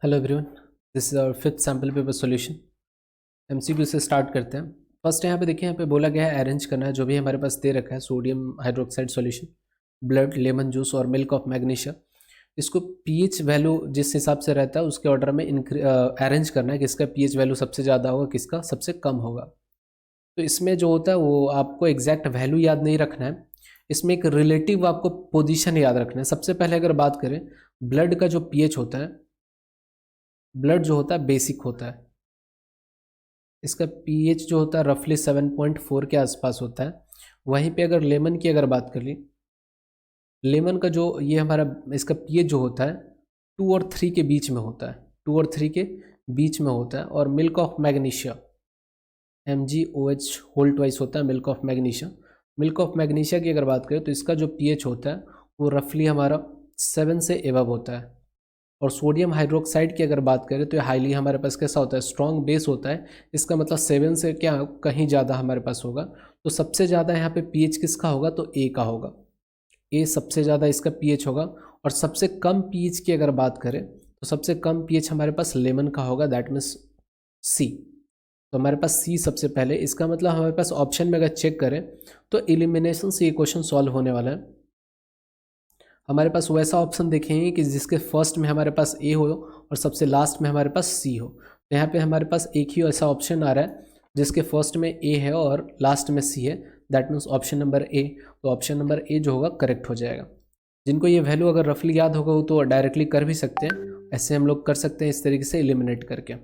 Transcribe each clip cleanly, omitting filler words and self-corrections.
Hello everyone, this is our fifth sample paper solution. MCQ से start करते हैं। First यहाँ पे देखिए, यहाँ पे बोला गया है अरेंज करना है जो भी हमारे पास दे रखा है, sodium hydroxide solution, blood, lemon juice और मिल्क ऑफ मैग्नीशिया। इसको पीएच वैल्यू जिस हिसाब से रहता है उसके ऑर्डर में अरेंज करना है, किसका पीएच वैल्यू सबसे ज़्यादा होगा, किसका सबसे कम होगा। तो इसमें जो होता है वो आपको एग्जैक्ट वैल्यू याद नहीं रखना है, इसमें एक रिलेटिव आपको पोजीशन याद रखना है। सबसे पहले अगर बात करें ब्लड का जो पीएच होता है, ब्लड जो होता है बेसिक होता है, इसका पीएच जो होता है रफली 7.4 के आसपास होता है। वहीं पे अगर लेमन की अगर बात कर ली, लेमन का जो ये हमारा इसका पीएच जो होता है 2 और 3 के बीच में होता है, 2 और 3 के बीच में होता है। और milk of magnesia MgOH whole twice होता है milk of magnesia. Milk of magnesia की अगर बात करें तो इसका जो पीएच होता है वो रफली हमारा 7 से एबव होता है। और सोडियम हाइड्रोक्साइड की अगर बात करें तो ये हाईली हमारे पास कैसा होता है, स्ट्रॉन्ग बेस होता है। इसका मतलब 7 से क्या कहीं ज़्यादा हमारे पास होगा। तो सबसे ज़्यादा यहाँ पे पीएच किसका होगा, तो ए का होगा। ए सबसे ज़्यादा इसका पीएच होगा। और सबसे कम पीएच की अगर बात करें तो सबसे कम पीएच हमारे पास लेमन का होगा, दैट मीन्स सी। तो हमारे पास सी सबसे पहले, इसका मतलब हमारे पास ऑप्शन में अगर चेक करें तो एलिमिनेशन से ये क्वेश्चन सॉल्व होने वाला है। हमारे पास वैसा ऑप्शन देखेंगे कि जिसके फर्स्ट में हमारे पास ए हो और सबसे लास्ट में हमारे पास सी हो। तो यहाँ पे हमारे पास एक ही ऐसा ऑप्शन आ रहा है जिसके फर्स्ट में ए है और लास्ट में सी है, that means option number A. तो ऑप्शन नंबर ए जो होगा करेक्ट हो जाएगा। जिनको ये वैल्यू अगर रफली याद होगा वो तो डायरेक्टली कर भी सकते हैं, ऐसे हम लोग कर सकते हैं इस तरीके से एलिमिनेट करके।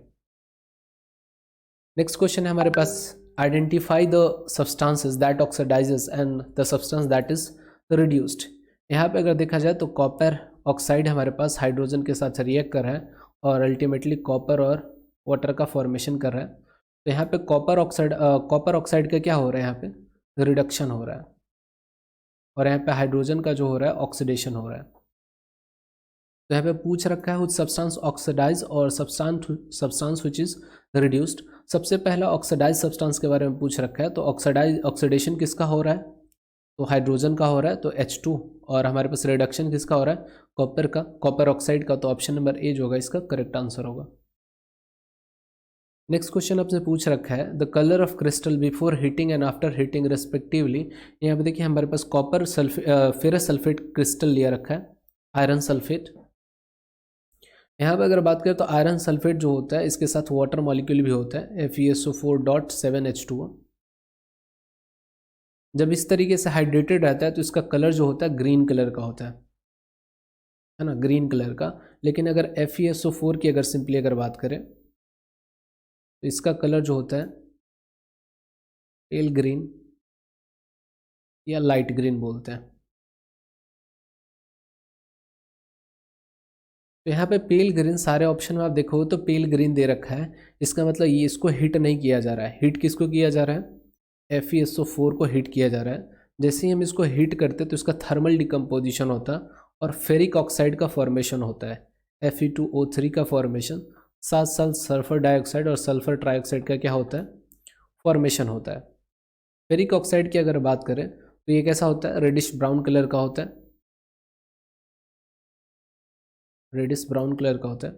नेक्स्ट क्वेश्चन है हमारे पास, identify the substances that oxidises and the substance that is reduced. यहाँ पे अगर देखा जाए तो कॉपर ऑक्साइड हमारे पास हाइड्रोजन के साथ रिएक्ट कर रहा है और अल्टीमेटली कॉपर और वाटर का फॉर्मेशन कर रहा है। तो यहाँ पे कॉपर ऑक्साइड का क्या हो रहा है, यहाँ पे रिडक्शन हो रहा है और यहाँ पे हाइड्रोजन का जो हो रहा है ऑक्सीडेशन हो रहा है। तो यहाँ पे पूछ रखा है व्हिच सब्सटेंस ऑक्सीडाइज और सब्सटेंस व्हिच इज रिड्यूस्ड। सबसे पहला ऑक्सीडाइज सब्सटेंस के बारे में पूछ रखा है। तो ऑक्सीडेशन किसका हो रहा है, तो हाइड्रोजन का हो रहा है, तो H2। और हमारे पास रिडक्शन किसका हो रहा है, कॉपर का, कॉपर ऑक्साइड का। तो ऑप्शन नंबर ए जो होगा इसका करेक्ट आंसर होगा। नेक्स्ट क्वेश्चन आपसे पूछ रखा है, the colour of crystal before heating and after heating respectively. यहाँ पे देखिए हमारे पास कॉपर फेरस सल्फेट क्रिस्टल लिया रखा है, आयरन सल्फेट। यहाँ पे अगर बात करें तो आयरन सल्फेट जो होता है इसके साथ वाटर मॉलिक्यूल भी होता है, FeSO4.7H2O। जब इस तरीके से हाइड्रेटेड रहता है तो इसका कलर जो होता है ग्रीन कलर का होता है ना, ग्रीन कलर का। लेकिन अगर FeSO4 की अगर सिंपली अगर बात करें तो इसका कलर जो होता है पेल ग्रीन या लाइट ग्रीन बोलते हैं। तो यहाँ पे पेल ग्रीन सारे ऑप्शन में आप देखो तो पेल ग्रीन दे रखा है, इसका मतलब ये इसको हीट नहीं किया जा रहा है। हीट किसको किया जा रहा है, FeSO4 को हीट किया जा रहा है। जैसे ही हम इसको हीट करते हैं तो इसका थर्मल डिकम्पोजिशन होता है और फेरिक ऑक्साइड का फॉर्मेशन होता है, Fe2O3 का फॉर्मेशन। साथ साथ सल्फर डाइऑक्साइड और सल्फर ट्राइऑक्साइड का क्या होता है, फॉर्मेशन होता है। फेरिक ऑक्साइड की अगर बात करें तो ये कैसा होता है, रेडिश ब्राउन कलर का होता है, रेडिश ब्राउन कलर का होता है।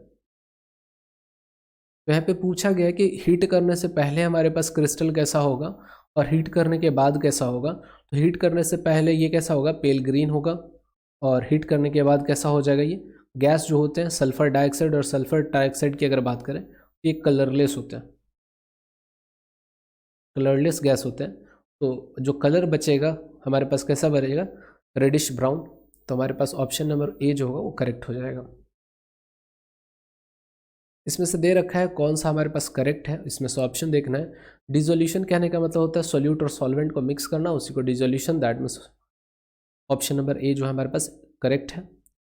तो यहाँ पे पूछा गया कि हीट करने से पहले हमारे पास क्रिस्टल कैसा होगा और हीट करने के बाद कैसा होगा। तो हीट करने से पहले ये कैसा होगा, पेल ग्रीन होगा। और हीट करने के बाद कैसा हो जाएगा, ये गैस जो होते हैं सल्फर डाइऑक्साइड और सल्फर ट्राइऑक्साइड की अगर बात करें तो ये कलरलेस होते हैं, कलरलेस गैस होते हैं। तो जो कलर बचेगा हमारे पास कैसा बनेगा, रेडिश ब्राउन। तो हमारे पास ऑप्शन नंबर ए जो होगा वो करेक्ट हो जाएगा। इसमें से दे रखा है कौन सा हमारे पास करेक्ट है, इसमें से ऑप्शन देखना है। डिसोल्यूशन कहने का मतलब होता है सोल्यूट और सॉल्वेंट को मिक्स करना, उसी को dissolution, that means option number A जो है हमारे पास करेक्ट है,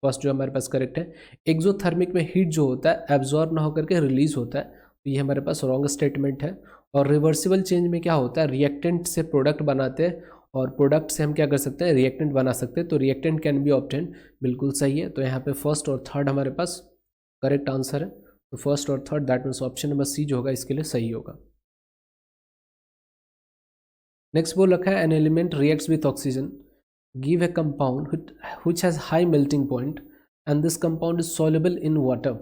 फर्स्ट जो हमारे पास करेक्ट है। एक्सोथर्मिक में हीट जो होता है एब्जॉर्ब ना होकर के रिलीज होता है, तो ये हमारे पास रॉन्ग स्टेटमेंट है। और रिवर्सिबल चेंज में क्या होता है, रिएक्टेंट से प्रोडक्ट बनाते हैं और प्रोडक्ट से हम क्या कर सकते हैं, रिएक्टेंट बना सकते हैं। तो रिएक्टेंट कैन बी ऑब्टेन, बिल्कुल सही है। तो यहाँ पे फर्स्ट और थर्ड हमारे पास करेक्ट आंसर है। तो फर्स्ट और third that means option number C जो होगा इसके लिए सही होगा। नेक्स्ट बोल रखा है, an element reacts with oxygen, give a compound which has high melting point and this compound is soluble in water।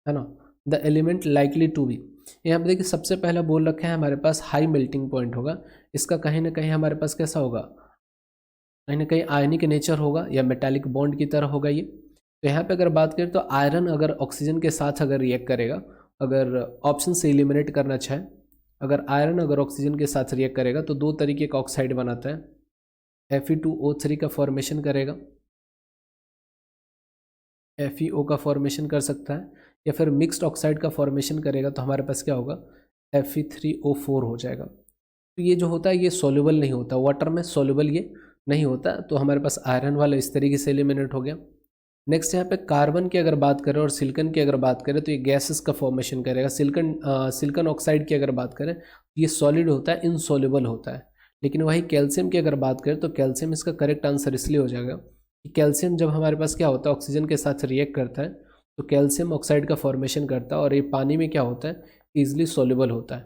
है ना। The element likely to be, यहाँ पे देखिए सबसे पहला बोल रखा है हमारे पास हाई मेल्टिंग पॉइंट होगा, इसका कहीं ना कहीं हमारे पास कैसा होगा, कहीं ना कहीं आयनिक नेचर होगा या मेटालिक बॉन्ड की तरह होगा ये। तो यहाँ पे अगर बात करें तो आयरन अगर ऑक्सीजन के साथ अगर रिएक्ट करेगा, अगर ऑप्शन से एलिमिनेट करना चाहे, अगर आयरन अगर ऑक्सीजन के साथ रिएक्ट करेगा तो दो तरीके का ऑक्साइड बनाता है, Fe2O3 का फॉर्मेशन करेगा, FeO का फॉर्मेशन कर सकता है, या फिर मिक्स्ड ऑक्साइड का फॉर्मेशन करेगा तो हमारे पास क्या होगा, Fe3O4 हो जाएगा। तो ये जो होता है ये सॉल्युबल नहीं होता, वाटर में सॉल्युबल ये नहीं होता, तो हमारे पास आयरन वाला इस तरीके से एलिमिनेट हो गया। नेक्स्ट यहाँ पे कार्बन की अगर बात करें और सिलिकन की अगर बात करें तो ये गैसेस का फॉर्मेशन करेगा। सिलिकन ऑक्साइड की अगर बात करें ये सॉलिड होता है, इनसॉल्युबल होता है। लेकिन वही कैल्शियम की अगर बात करें तो कैल्शियम इसका करेक्ट आंसर इसलिए हो जाएगा कि कैल्शियम जब हमारे पास क्या होता है ऑक्सीजन के साथ रिएक्ट करता है तो कैल्शियम ऑक्साइड का फॉर्मेशन करता है, और ये पानी में क्या होता है, ईजिली सॉल्युबल होता है।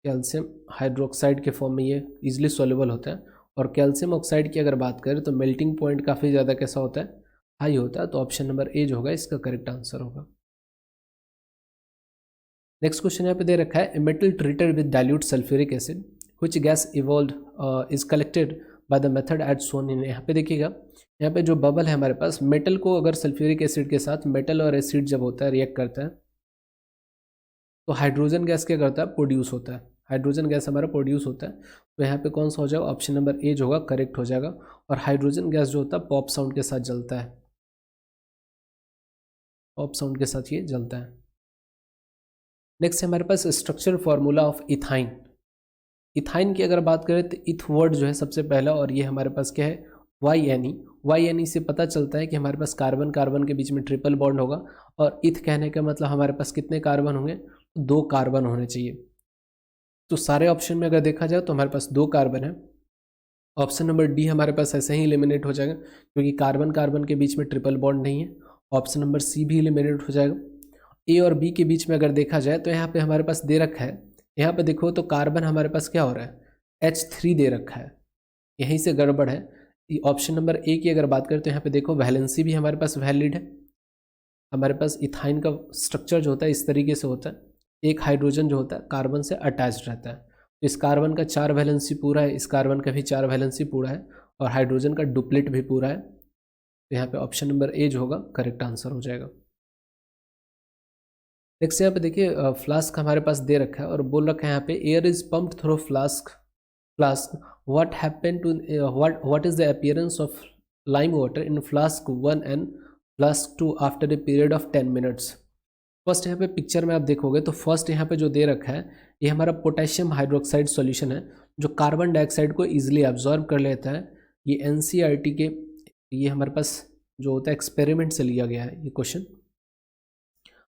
कैल्शियम हाइड्रोक्साइड के फॉर्म में ये ईजिली सॉल्युबल होता है। और कैल्शियम ऑक्साइड की अगर बात करें तो मेल्टिंग पॉइंट काफ़ी ज़्यादा कैसा होता है, हाई होता है। तो ऑप्शन नंबर ए जो होगा इसका करेक्ट आंसर होगा। नेक्स्ट क्वेश्चन यहाँ पे दे रखा है, a metal treated with dilute sulphuric acid which gas evolve is collected by the method एट सोन इन। यहाँ पे देखिएगा, यहाँ पे जो बबल है हमारे पास, मेटल को अगर सल्फ्यूरिक एसिड के साथ मेटल और एसिड जब होता है रिएक्ट करता है तो हाइड्रोजन गैस क्या करता है, प्रोड्यूस होता है, हाइड्रोजन गैस हमारा प्रोड्यूस होता है। तो यहाँ पे कौन सा हो जाएगा, ऑप्शन नंबर ए जो होगा करेक्ट हो जाएगा। और हाइड्रोजन गैस जो होता है पॉप साउंड के साथ जलता है, पॉप साउंड के साथ ये जलता है। नेक्स्ट है हमारे पास structure formula of ethyne. Ethyne की अगर बात करें तो इथ वर्ड जो है सबसे पहला, और ये हमारे पास क्या है, YNE से पता चलता है कि हमारे पास कार्बन कार्बन के बीच में ट्रिपल बॉन्ड होगा। और इथ कहने का मतलब हमारे पास कितने कार्बन होंगे, 2 कार्बन होने चाहिए। तो सारे ऑप्शन में अगर देखा जाए तो हमारे पास 2 कार्बन है। ऑप्शन नंबर डी हमारे पास ऐसे ही एलिमिनेट हो जाएगा क्योंकि कार्बन कार्बन के बीच में ट्रिपल बॉन्ड नहीं है। ऑप्शन नंबर सी भी एलिमिनेट हो जाएगा। ए और बी के बीच में अगर देखा जाए तो यहाँ पे हमारे पास दे रखा है, यहाँ पे देखो तो कार्बन हमारे पास क्या हो रहा है, H3 दे रखा है, यहीं से गड़बड़ है। ऑप्शन नंबर ए की अगर बात करें तो यहाँ पे देखो वैलेंसी भी हमारे पास वैलिड है। हमारे पास इथाइन का स्ट्रक्चर जो होता है इस तरीके से होता है, एक हाइड्रोजन जो होता है कार्बन से अटैच्ड रहता है। तो इस कार्बन का 4 वैलेंसी पूरा है, इस कार्बन का भी 4 वैलेंसी पूरा है, और हाइड्रोजन का डुप्लेट भी पूरा है। तो यहाँ पे ऑप्शन नंबर ए जो होगा करेक्ट आंसर हो जाएगा। नेक्स्ट यहाँ पे देखिए फ्लास्क हमारे पास दे रखा है और बोल रखा है यहाँ पे, air is pumped through flask what happen to what is the appearance of lime water in flask 1 and flask 2 after a period of 10 minutes. First यहाँ पे पिक्चर में आप देखोगे तो फर्स्ट यहाँ पे जो दे रखा है ये हमारा पोटेशियम हाइड्रोक्साइड सॉल्यूशन है जो कार्बन डाइऑक्साइड को इजीली एब्जॉर्ब कर लेता है। ये NCERT के ये हमारे पास जो होता है एक्सपेरिमेंट से लिया गया है ये क्वेश्चन।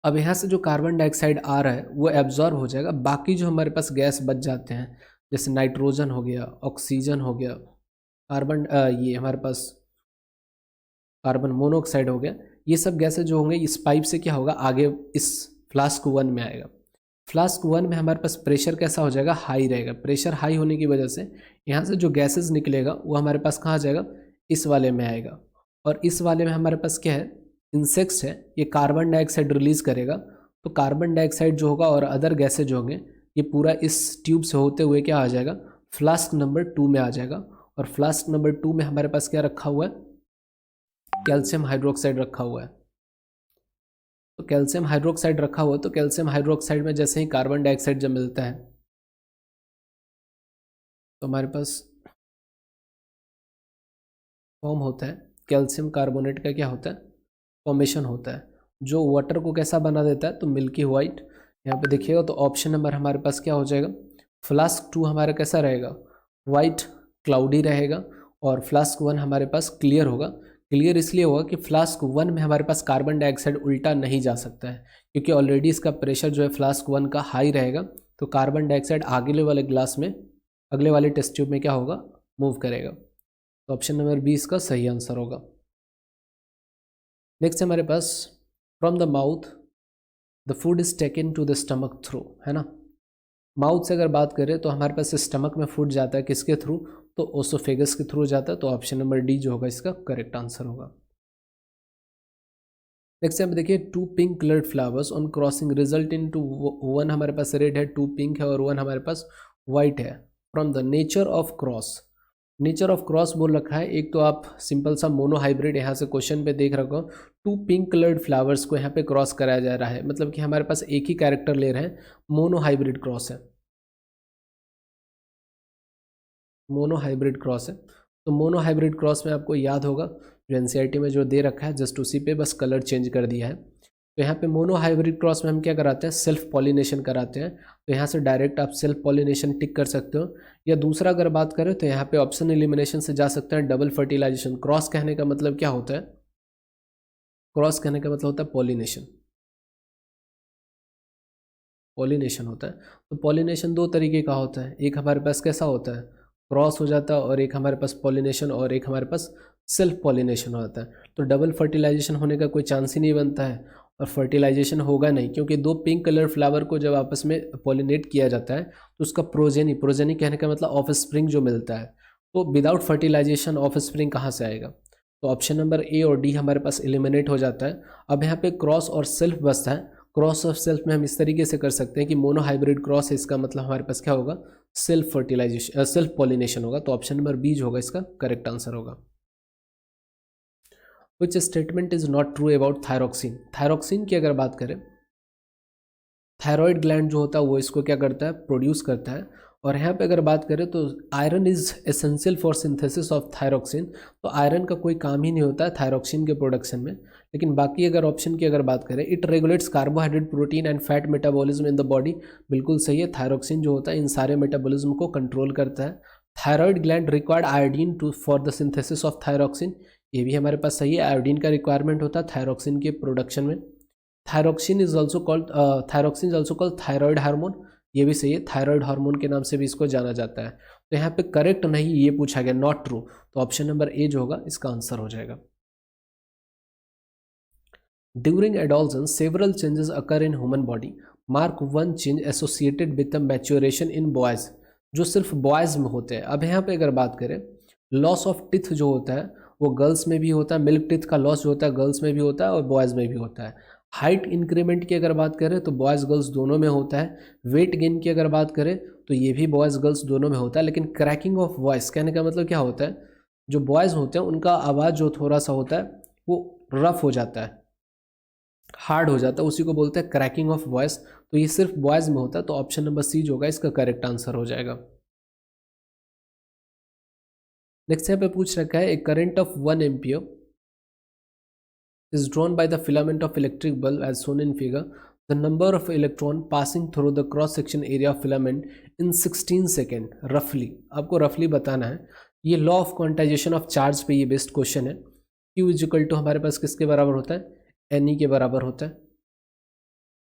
अब यहाँ से जो कार्बन डाइऑक्साइड आ रहा है वो एब्जॉर्ब हो जाएगा, बाकी जो हमारे पास गैस बच जाते हैं जैसे नाइट्रोजन हो गया, ऑक्सीजन हो गया, कार्बन ये हमारे पास कार्बन मोनोऑक्साइड हो गया, ये सब गैसें जो होंगे इस पाइप से क्या होगा आगे इस फ्लास्क 1 में आएगा। फ्लास्क 1 में हमारे पास प्रेशर कैसा हो जाएगा, हाई रहेगा। प्रेशर हाई होने की वजह से यहाँ से जो गैसेस निकलेगा वो हमारे पास कहाँ जाएगा, इस वाले में आएगा। और इस वाले में हमारे पास क्या है, इंसेक्ट्स है, ये कार्बन डाइऑक्साइड रिलीज करेगा। तो कार्बन डाइऑक्साइड जो होगा और अदर गैसेज जो होंगे ये पूरा इस ट्यूब से होते हुए क्या आ जाएगा, फ्लास्क नंबर 2 में आ जाएगा। और फ्लास्क नंबर 2 में हमारे पास क्या रखा हुआ है, कैल्शियम हाइड्रोक्साइड रखा हुआ है। तो कैल्शियम हाइड्रोक्साइड रखा हुआ है तो कैल्शियम हाइड्रोक्साइड में जैसे ही कार्बन डाइऑक्साइड जब मिलता है तो हमारे पास फॉर्म होता है कैल्शियम कार्बोनेट का क्या होता है, फॉर्मेशन होता है जो वाटर को कैसा बना देता है, तो मिल्की वाइट। यहाँ पे देखिएगा तो ऑप्शन नंबर हमारे पास क्या हो जाएगा, फ्लास्क 2 हमारा कैसा रहेगा, वाइट क्लाउडी रहेगा। और फ्लास्क 1 हमारे पास क्लियर होगा। क्लियर इसलिए होगा कि फ्लास्क 1 में हमारे पास कार्बन डाइऑक्साइड उल्टा नहीं जा सकता है क्योंकि ऑलरेडी इसका प्रेशर जो है फ्लास्क 1 का हाई रहेगा। तो कार्बन डाइऑक्साइड अगले वाले ग्लास में, अगले वाले टेस्ट ट्यूब में क्या होगा, मूव करेगा। तो ऑप्शन नंबर 20 का सही आंसर होगा। नेक्स्ट हमारे पास, from the mouth the food is taken to the stomach through, है ना। माउथ से अगर बात करें तो हमारे पास स्टमक में फूड जाता है किसके थ्रू, तो ओसोफेगस के थ्रू जाता है। तो ऑप्शन नंबर डी जो होगा इसका करेक्ट आंसर होगा। नेक्स्ट यहाँ पे देखिए 2 pink coloured flowers on crossing result in two 1 हमारे पास रेड है, 2 पिंक है और 1 हमारे पास वाइट है। From the nature of cross, nature of cross बोल रखा है। एक तो आप सिंपल सा मोनो हाइब्रिड यहाँ से क्वेश्चन पे देख रखो, 2 पिंक कलर्ड फ्लावर्स को यहाँ पे क्रॉस कराया जा रहा है, मतलब कि हमारे पास एक ही कैरेक्टर ले रहे हैं, मोनो हाइब्रिड क्रॉस है, मोनो हाइब्रिड क्रॉस है। तो मोनो हाइब्रिड क्रॉस में आपको याद होगा जो एनसीईआरटी में जो दे रखा है, जस्ट उसी पे बस कलर चेंज कर दिया है। तो यहाँ पे मोनो हाइब्रिड क्रॉस में हम क्या कराते हैं, सेल्फ पॉलिनेशन कराते हैं। तो यहाँ से डायरेक्ट आप सेल्फ पॉलिनेशन टिक कर सकते हो, या दूसरा अगर बात करें तो यहाँ पे ऑप्शन एलिमिनेशन से जा सकते हैं, डबल फर्टिलाइजेशन। क्रॉस कहने का मतलब क्या होता है, क्रॉस कहने का मतलब होता है पॉलिनेशन, पॉलिनेशन होता है। तो पॉलिनेशन दो तरीके का होता है, एक हमारे पास कैसा होता है, क्रॉस हो जाता है, और एक हमारे पास पॉलिनेशन, और एक हमारे पास सेल्फ पॉलिनेशन होता है। तो डबल फर्टिलाइजेशन होने का कोई चांस ही नहीं बनता है, और फर्टिलाइजेशन होगा नहीं, क्योंकि 2 पिंक कलर फ्लावर को जब आपस में पॉलिनेट किया जाता है तो उसका प्रोजेनी, प्रोजेनी कहने का मतलब ऑफ स्प्रिंग जो मिलता है, तो विदाउट फर्टिलाइजेशन ऑफ स्प्रिंग कहाँ से आएगा। तो ऑप्शन नंबर ए और डी हमारे पास एलिमिनेट हो जाता है। अब यहाँ पे क्रॉस और सेल्फ बचता है। क्रॉस ऑफ सेल्फ में हम इस तरीके से कर सकते हैं कि मोनो हाइब्रिड क्रॉस है, इसका मतलब हमारे पास क्या होगा, सेल्फ फर्टिलाइजेशन, सेल्फ पॉलिनेशन होगा। तो ऑप्शन नंबर बी जो होगा इसका करेक्ट आंसर होगा। Which statement is not true about thyroxine, thyroxine की अगर बात करें, थायराइड ग्लैंड जो होता है वो इसको क्या करता है, प्रोड्यूस करता है। और यहाँ पे अगर बात करें तो iron is essential for synthesis of thyroxine, तो आयरन का कोई काम ही नहीं होता है थायरॉक्सिन के प्रोडक्शन में। लेकिन बाकी अगर ऑप्शन की अगर बात करें, it regulates carbohydrate, protein and fat metabolism in the body, बिल्कुल सही है। थायरॉक्सिन जो होता है इन सारे मेटाबॉलिज्म को कंट्रोल करता है। Thyroid gland required iodine to for the synthesis of thyroxine, ये भी हमारे पास सही है, आयोडीन का रिक्वायरमेंट होता है थायरॉक्सिन के प्रोडक्शन में। Thyroxine is also called, thyroxine is also called thyroid hormone, ये भी सही है, थायराइड हार्मोन के नाम से भी इसको जाना जाता है। तो यहाँ पे करेक्ट नहीं ये पूछा गया, नॉट ट्रू, तो ऑप्शन नंबर ए जो होगा इसका आंसर हो जाएगा। During adolescence several changes occur in human body, mark one change associated with the maturation in boys, जो सिर्फ बॉयज में होते हैं। अब यहाँ पे अगर बात करें, लॉस ऑफ टिथ जो होता है वो गर्ल्स में भी होता है, मिल्क टिथ का लॉस जो होता है गर्ल्स में भी होता है और बॉयज़ में भी होता है। हाइट इंक्रीमेंट की अगर बात करें तो बॉयज़ गर्ल्स दोनों में होता है। वेट गेन की अगर बात करें तो ये भी बॉयज़ गर्ल्स दोनों में होता है। लेकिन क्रैकिंग ऑफ वॉइस कहने का मतलब क्या होता है, जो बॉयज़ होते हैं उनका आवाज़ जो थोड़ा सा होता है वो रफ हो जाता है, हार्ड हो जाता है, उसी को बोलते हैं क्रैकिंग ऑफ वॉइस। तो ये सिर्फ बॉयज़ में होता है, तो ऑप्शन नंबर सी जो होगा इसका करेक्ट आंसर हो जाएगा। नेक्स्ट यहाँ पे पूछ रखा है, a current of 1 ampere is drawn by the filament of electric bulb as shown in figure. The number of electron passing through the cross section area of filament in 16 second, रफली आपको रफली बताना है। ये law of quantization of charge पे ये based question है। Q is equal to हमारे पास किसके बराबर होता है, NE के बराबर होता है,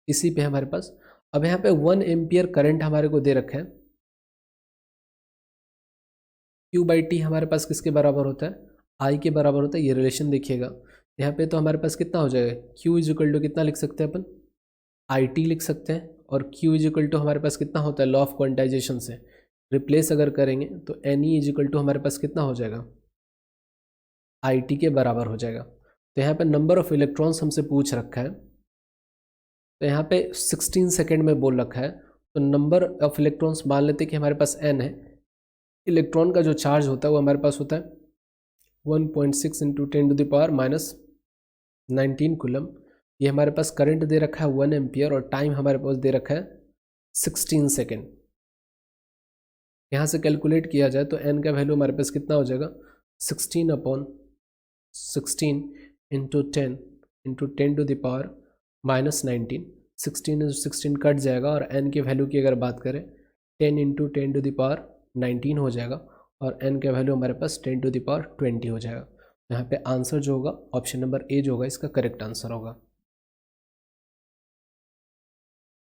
इसी पे हमारे पास। अब यहाँ पे 1 एम्पियर करंट हमारे को दे रखा है, Q/T हमारे पास किसके बराबर होता है, I के बराबर होता है। ये रिलेशन देखिएगा यहाँ पे, तो हमारे पास कितना हो जाएगा, Q इज इक्वल टू कितना लिख सकते हैं अपन, IT लिख सकते हैं, और Q इज इक्वल टू हमारे पास कितना होता है, लॉ ऑफ क्वांटाइजेशन से रिप्लेस अगर करेंगे तो NE इज इक्वल टू हमारे पास कितना हो जाएगा, IT के बराबर हो जाएगा। तो यहाँ पे नंबर ऑफ इलेक्ट्रॉन्स हमसे पूछ रखा है, तो यहाँ पे 16 सेकेंड में बोल रखा है, तो नंबर ऑफ इलेक्ट्रॉन्स मान लेते हैं कि हमारे पास N है। इलेक्ट्रॉन का जो चार्ज होता है वो हमारे पास होता है 1.6 इंटू 10⁻⁻19 कूलम। ये हमारे पास करंट दे रखा है 1 एम्पियर, और टाइम हमारे पास दे रखा है 16 सेकेंड। यहाँ से कैलकुलेट किया जाए तो n का वैल्यू हमारे पास कितना हो जाएगा, 16/16 इंटू 10 इंटू 10⁻⁻19। 16 कट जाएगा, और n के वैल्यू की अगर बात करें 10 इंटू 10⁻19 हो जाएगा, और n का वैल्यू हमारे पास 10⁻20 हो जाएगा। यहाँ पे आंसर जो होगा ऑप्शन नंबर ए जो होगा इसका करेक्ट आंसर होगा।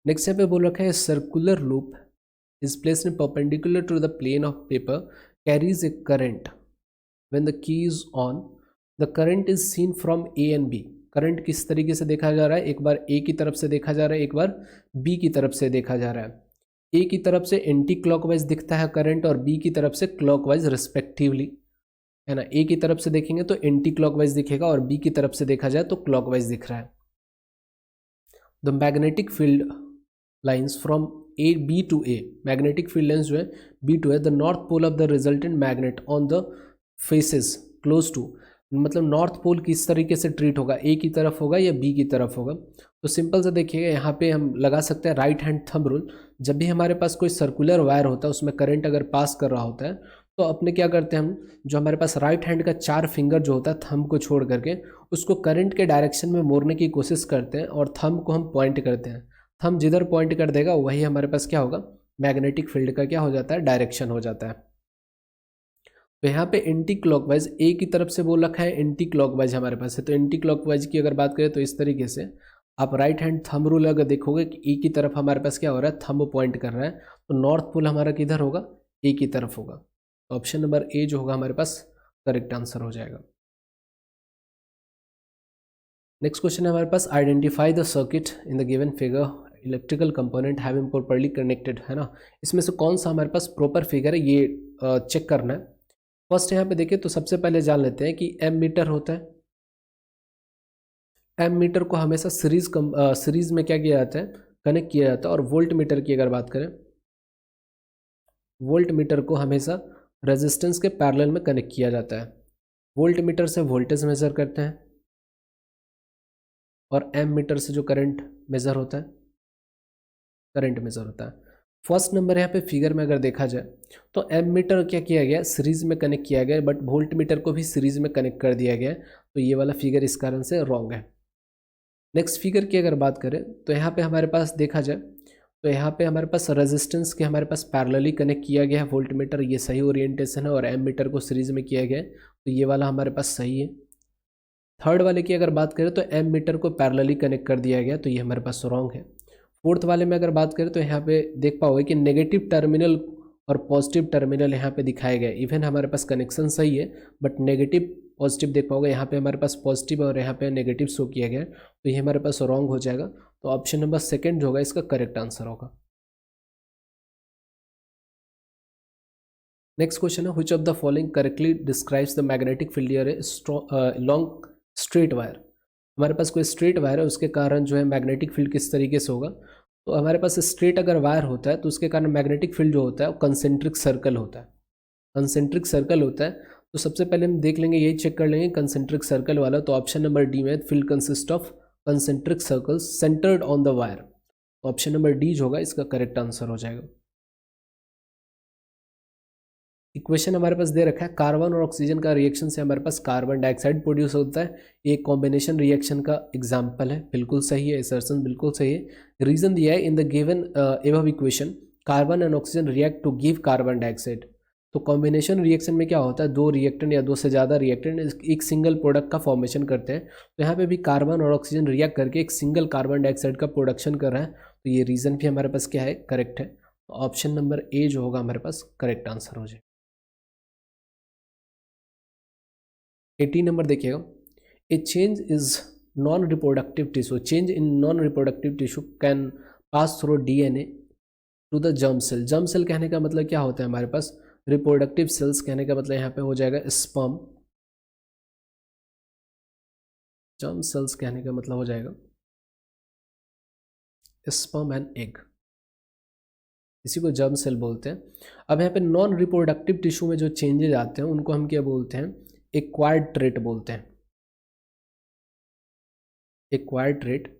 नेक्स्ट यहाँ पे बोल रखा है, circular loop is placed in perpendicular to the plane of paper carries a current when the key is on, the current is seen from A and B. Current किस तरीके से देखा जा रहा है, एक बार ए की तरफ से देखा जा रहा है, एक बार बी की तरफ से देखा जा रहा है। ए की तरफ से एंटी क्लॉकवाइज दिखता है करंट, और बी की तरफ से क्लॉकवाइज रिस्पेक्टिवली। है ना। ए की तरफ से देखेंगे तो एंटी क्लॉकवाइज दिखेगा और बी की तरफ से देखा जाए तो क्लॉकवाइज दिख रहा है। The magnetic field lines from A B to A, magnetic field lines जो है बी टू है, the north pole of the resultant magnet on the faces close to, मतलब नॉर्थ पोल किस तरीके से ट्रीट होगा, ए की तरफ होगा या बी की तरफ होगा। तो सिंपल से देखिएगा यहाँ पे हम लगा सकते हैं राइट हैंड थंब रूल। जब भी हमारे पास कोई सर्कुलर वायर होता है उसमें करंट अगर पास कर रहा होता है तो अपने क्या करते हैं हम, जो हमारे पास राइट हैंड का 4 फिंगर जो होता है थंब को छोड़ करके उसको करंट के डायरेक्शन में मोड़ने की कोशिश करते हैं और थंब को हम पॉइंट करते हैं। थंब जिधर पॉइंट कर देगा वही हमारे पास क्या होगा, मैग्नेटिक फील्ड का क्या हो जाता है, डायरेक्शन हो जाता है। तो यहाँ पे एंटी क्लॉकवाइज ए की तरफ से बोल रखा है, एंटी क्लॉकवाइज हमारे पास है। तो एंटी क्लॉकवाइज की अगर बात करें तो इस तरीके से आप राइट हैंड थंब रूल अगर देखोगे कि ए की तरफ हमारे पास क्या हो रहा है, थंब पॉइंट कर रहा है, तो नॉर्थ पोल हमारा किधर होगा, ए की तरफ होगा। तो ऑप्शन नंबर ए जो होगा हमारे पास करेक्ट आंसर हो जाएगा। नेक्स्ट क्वेश्चन है हमारे पास, identify the circuit in the given figure electrical component having properly connected, है ना। इसमें से कौन सा हमारे पास प्रॉपर फिगर है ये चेक करना है। फर्स्ट यहाँ पे देखिए तो सबसे पहले जान लेते हैं कि एम मीटर होता है। एम मीटर को हमेशा सीरीज में क्या किया जाता है, कनेक्ट किया जाता है। और वोल्ट मीटर की अगर बात करें, वोल्ट मीटर को हमेशा रेजिस्टेंस के पैरेलल में कनेक्ट किया जाता है। वोल्ट मीटर से वोल्टेज मेजर करते हैं और एम मीटर से जो करंट मेजर होता है, करंट मेजर होता है। फर्स्ट नंबर यहाँ पे फिगर में अगर देखा जाए तो एम मीटर क्या किया गया, सीरीज में कनेक्ट किया गया, बट वोल्ट मीटर को भी सीरीज में कनेक्ट कर दिया गया। तो ये वाला फिगर इस कारण से रॉन्ग है। नेक्स्ट फिगर की अगर बात करें तो यहाँ पे हमारे पास देखा जाए तो यहाँ पे हमारे पास रेजिस्टेंस के हमारे पास पैरेलली कनेक्ट किया गया है वोल्ट मीटर, ये सही ओरिएंटेशन है, और एम मीटर को सीरीज में किया गया है, तो ये वाला हमारे पास सही है। थर्ड वाले की अगर बात करें तो एम मीटर को पैरेलली कनेक्ट कर दिया गया, तो ये हमारे पास रॉन्ग है। फोर्थ वाले में अगर बात करें तो यहाँ पे देख पाओगे कि नेगेटिव टर्मिनल और पॉजिटिव टर्मिनल यहाँ पे दिखाए गए। इवन हमारे पास कनेक्शन सही है बट नेगेटिव पॉजिटिव देख पाओगे, यहाँ पे हमारे पास पॉजिटिव और यहाँ पे नेगेटिव शो किया गया है, तो ये हमारे पास रॉन्ग हो जाएगा। तो ऑप्शन नंबर सेकंड जो होगा इसका करेक्ट आंसर होगा। नेक्स्ट क्वेश्चन है, which of the following correctly describes the magnetic field near a long straight wire. हमारे पास कोई स्ट्रेट वायर है उसके कारण जो है मैग्नेटिक फील्ड किस तरीके से होगा। तो हमारे पास स्ट्रेट अगर वायर होता है तो उसके कारण मैग्नेटिक फील्ड जो होता है वो कंसेंट्रिक सर्कल होता है, कंसेंट्रिक सर्कल होता है। तो सबसे पहले हम देख लेंगे, यही चेक कर लेंगे कंसेंट्रिक सर्कल वाला। तो ऑप्शन नंबर डी में field consist of concentric circles centred on the wire, option number D जो होगा इसका करेक्ट आंसर हो जाएगा। इक्वेशन हमारे पास दे रखा है, कार्बन और ऑक्सीजन का रिएक्शन से हमारे पास कार्बन डाइऑक्साइड प्रोड्यूस होता है। एक कॉम्बिनेशन रिएक्शन का एग्जांपल है, बिल्कुल सही है, असर्शन बिल्कुल सही है। रीजन दिया है, in the given above equation carbon and oxygen react to give carbon dioxide. तो कॉम्बिनेशन रिएक्शन में क्या होता है, दो रिएक्टेंट या दो से ज़्यादा रिएक्टेंट एक सिंगल प्रोडक्ट का फॉर्मेशन करते हैं। तो यहाँ पे भी कार्बन और ऑक्सीजन रिएक्ट करके एक सिंगल कार्बन डाइऑक्साइड का प्रोडक्शन कर रहा है, तो ये रीज़न भी हमारे पास क्या है, करेक्ट है। तो ऑप्शन नंबर ए जो होगा हमारे पास करेक्ट आंसर हो जाए। 18 नंबर देखिएगा, a change is non reproductive tissue, change in non reproductive tissue can pass through DNA to the germ cell. Germ cell कहने का मतलब क्या होता है हमारे पास, रिप्रोडक्टिव सेल्स कहने का मतलब यहाँ पे हो जाएगा स्पर्म। जर्म सेल्स कहने का मतलब हो जाएगा स्पर्म एंड एग, इसी को जर्म सेल बोलते हैं। अब यहाँ पे नॉन रिप्रोडक्टिव टिश्यू में जो चेंजेज आते हैं उनको हम क्या बोलते हैं, एक्वायर्ड ट्रेट बोलते हैं, एक्वायर्ड ट्रेट,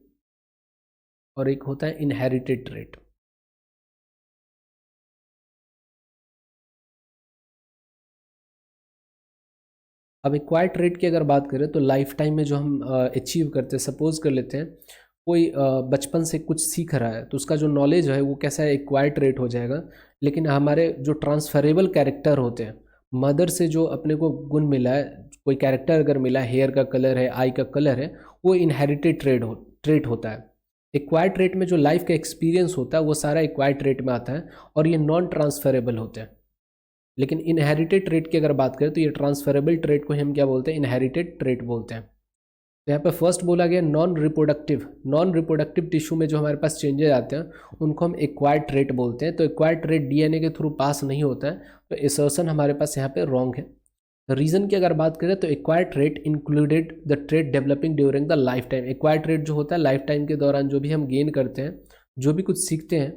और एक होता है इनहेरिटेड ट्रेट। अब एक्वायर्ड ट्रेट की अगर बात करें तो लाइफ टाइम में जो हम अचीव करते हैं, सपोज कर लेते हैं कोई बचपन से कुछ सीख रहा है तो उसका जो नॉलेज है वो कैसा है, एक्वायर्ड ट्रेट हो जाएगा। लेकिन हमारे जो ट्रांसफरेबल कैरेक्टर होते हैं, मदर से जो अपने को गुण मिला है, कोई कैरेक्टर अगर मिला है, हेयर का कलर है, आई का कलर है, वो इनहेरिटेड ट्रेट होता है। एक्वायर्ड ट्रेट में जो लाइफ का एक्सपीरियंस होता है वो सारा एक्वायर्ड ट्रेट में आता है और ये नॉन ट्रांसफरेबल होते हैं। लेकिन इनहेरिटेड ट्रेट की अगर बात करें तो ये ट्रांसफरेबल ट्रेट को हम क्या बोलते हैं, इनहेरिटेड ट्रेट बोलते हैं। तो यहाँ पे फर्स्ट बोला गया नॉन रिप्रोडक्टिव टिश्यू में जो हमारे पास चेंजेस आते हैं उनको हम एक्वायर्ड ट्रेट बोलते हैं। तो एक्वायर्ड ट्रेट डीएनए के थ्रू पास नहीं होता है, तो असर्शन हमारे पास यहाँ पे रॉन्ग है। रीज़न की अगर बात करें तो acquired trait included the trait developing during the life time. Acquired trait जो होता है लाइफ टाइम के दौरान जो भी हम गेन करते हैं, जो भी कुछ सीखते हैं,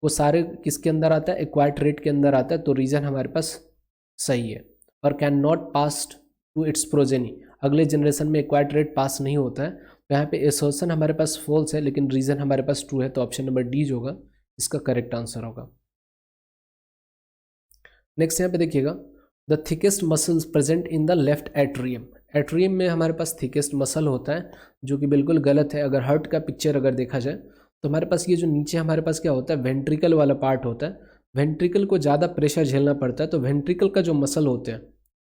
वो सारे किसके अंदर आता है, एक्वायर्ड ट्रेट के अंदर आता है। तो रीज़न हमारे पास सही है। और can not pass to its progeny, अगले जनरेशन में एक्वायर्ड ट्रेट पास नहीं होता है। तो यहाँ पे एसर्शन हमारे पास फॉल्स है, लेकिन रीज़न हमारे पास ट्रू है। तो ऑप्शन नंबर डी जो होगा इसका करेक्ट आंसर होगा। नेक्स्ट यहाँ पे देखिएगा, the thickest muscles present in the left atrium. Atrium में हमारे पास थिकेस्ट मसल होता है, जो कि बिल्कुल गलत है। अगर हार्ट का पिक्चर अगर देखा जाए तो हमारे पास ये जो नीचे हमारे पास क्या होता है, वेंट्रिकल वाला पार्ट होता है। वेंट्रिकल को ज़्यादा प्रेशर झेलना पड़ता है, तो वेंट्रिकल का जो मसल होते हैं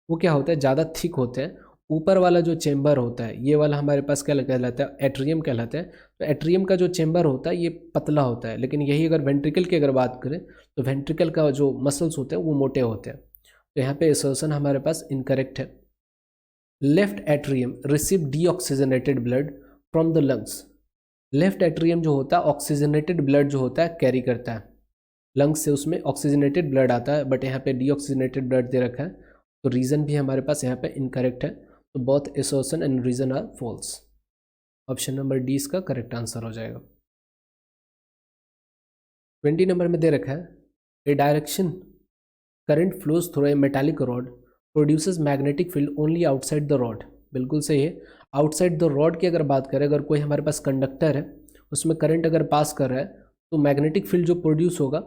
वो क्या होता है, ज़्यादा थिक होते हैं। ऊपर वाला जो चेम्बर होता है, ये वाला हमारे पास क्या कहलाता है, एट्रियम कहलाता है। तो एट्रियम का जो चेम्बर होता है ये पतला होता है, लेकिन यही अगर वेंट्रिकल की अगर बात करें तो वेंट्रिकल का जो मसल्स होते हैं वो मोटे होते हैं। तो यहाँ पे असर्शन हमारे पास इनकरेक्ट है। Left atrium receive deoxygenated blood from the lungs. Left atrium जो होता है ऑक्सीजनेटेड ब्लड जो होता है कैरी करता है, लंग्स से उसमें ऑक्सीजनेटेड ब्लड आता है, बट यहाँ पे डीऑक्सीजनेटेड ब्लड दे रखा है। तो रीज़न भी हमारे पास यहाँ पे इनकरेक्ट है। तो both assertion and reason are false. Option number D इसका करेक्ट आंसर हो जाएगा। 20 नंबर में दे रखा है, a direction current flows through a metallic rod produces magnetic field only outside the rod. बिल्कुल सही है। आउटसाइड द रॉड की अगर बात करें, अगर कोई हमारे पास कंडक्टर है उसमें करंट अगर पास कर रहा है तो मैग्नेटिक फील्ड जो प्रोड्यूस होगा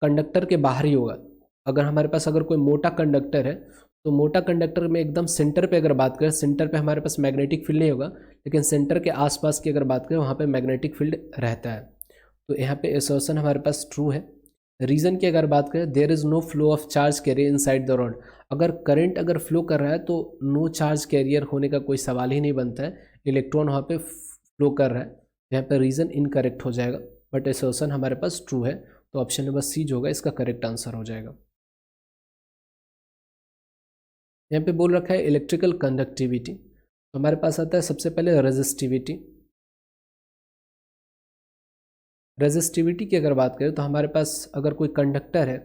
कंडक्टर के बाहर ही होगा। अगर हमारे पास अगर कोई मोटा कंडक्टर है तो मोटा कंडक्टर में एकदम सेंटर पे अगर बात करें, सेंटर पे हमारे पास मैग्नेटिक फील्ड नहीं होगा, लेकिन सेंटर के आसपास की अगर बात करें वहाँ पे मैग्नेटिक फील्ड रहता है। तो यहाँ पे असर्शन हमारे पास ट्रू है। रीज़न की अगर बात करें, there is no flow of charge carrier inside the rod. अगर करंट अगर फ्लो कर रहा है तो नो चार्ज कैरियर होने का कोई सवाल ही नहीं बनता है, इलेक्ट्रॉन वहाँ पे फ्लो कर रहा है। यहाँ पे रीज़न इनकरेक्ट हो जाएगा, बट असर्शन हमारे पास ट्रू है। तो ऑप्शन नंबर सी जो होगा इसका करेक्ट आंसर हो जाएगा। यहाँ पे बोल रखा है इलेक्ट्रिकल कंडक्टिविटी, तो हमारे पास आता है सबसे पहले रेजिस्टिविटी। रेजिस्टिविटी की अगर बात करें तो हमारे पास अगर कोई कंडक्टर है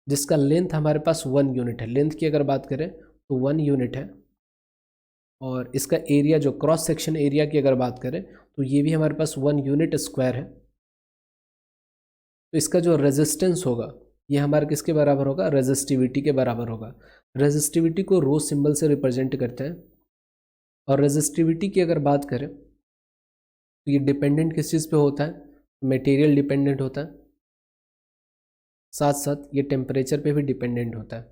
जिसका लेंथ हमारे पास 1 यूनिट है, लेंथ की अगर बात करें तो 1 यूनिट है, और इसका एरिया जो क्रॉस सेक्शन एरिया की अगर बात करें तो ये भी हमारे पास 1 यूनिट स्क्वायर है। तो इसका जो रेजिस्टेंस होगा ये हमारे किसके बराबर होगा, रेजिस्टिविटी के बराबर होगा। रेजिस्टिविटी को रो सिंबल से रिप्रेजेंट करते हैं। और रेजिस्टिविटी की अगर बात करें तो ये डिपेंडेंट किस चीज़ पे होता है, मटेरियल डिपेंडेंट होता है, साथ साथ ये टेम्परेचर पे भी डिपेंडेंट होता है।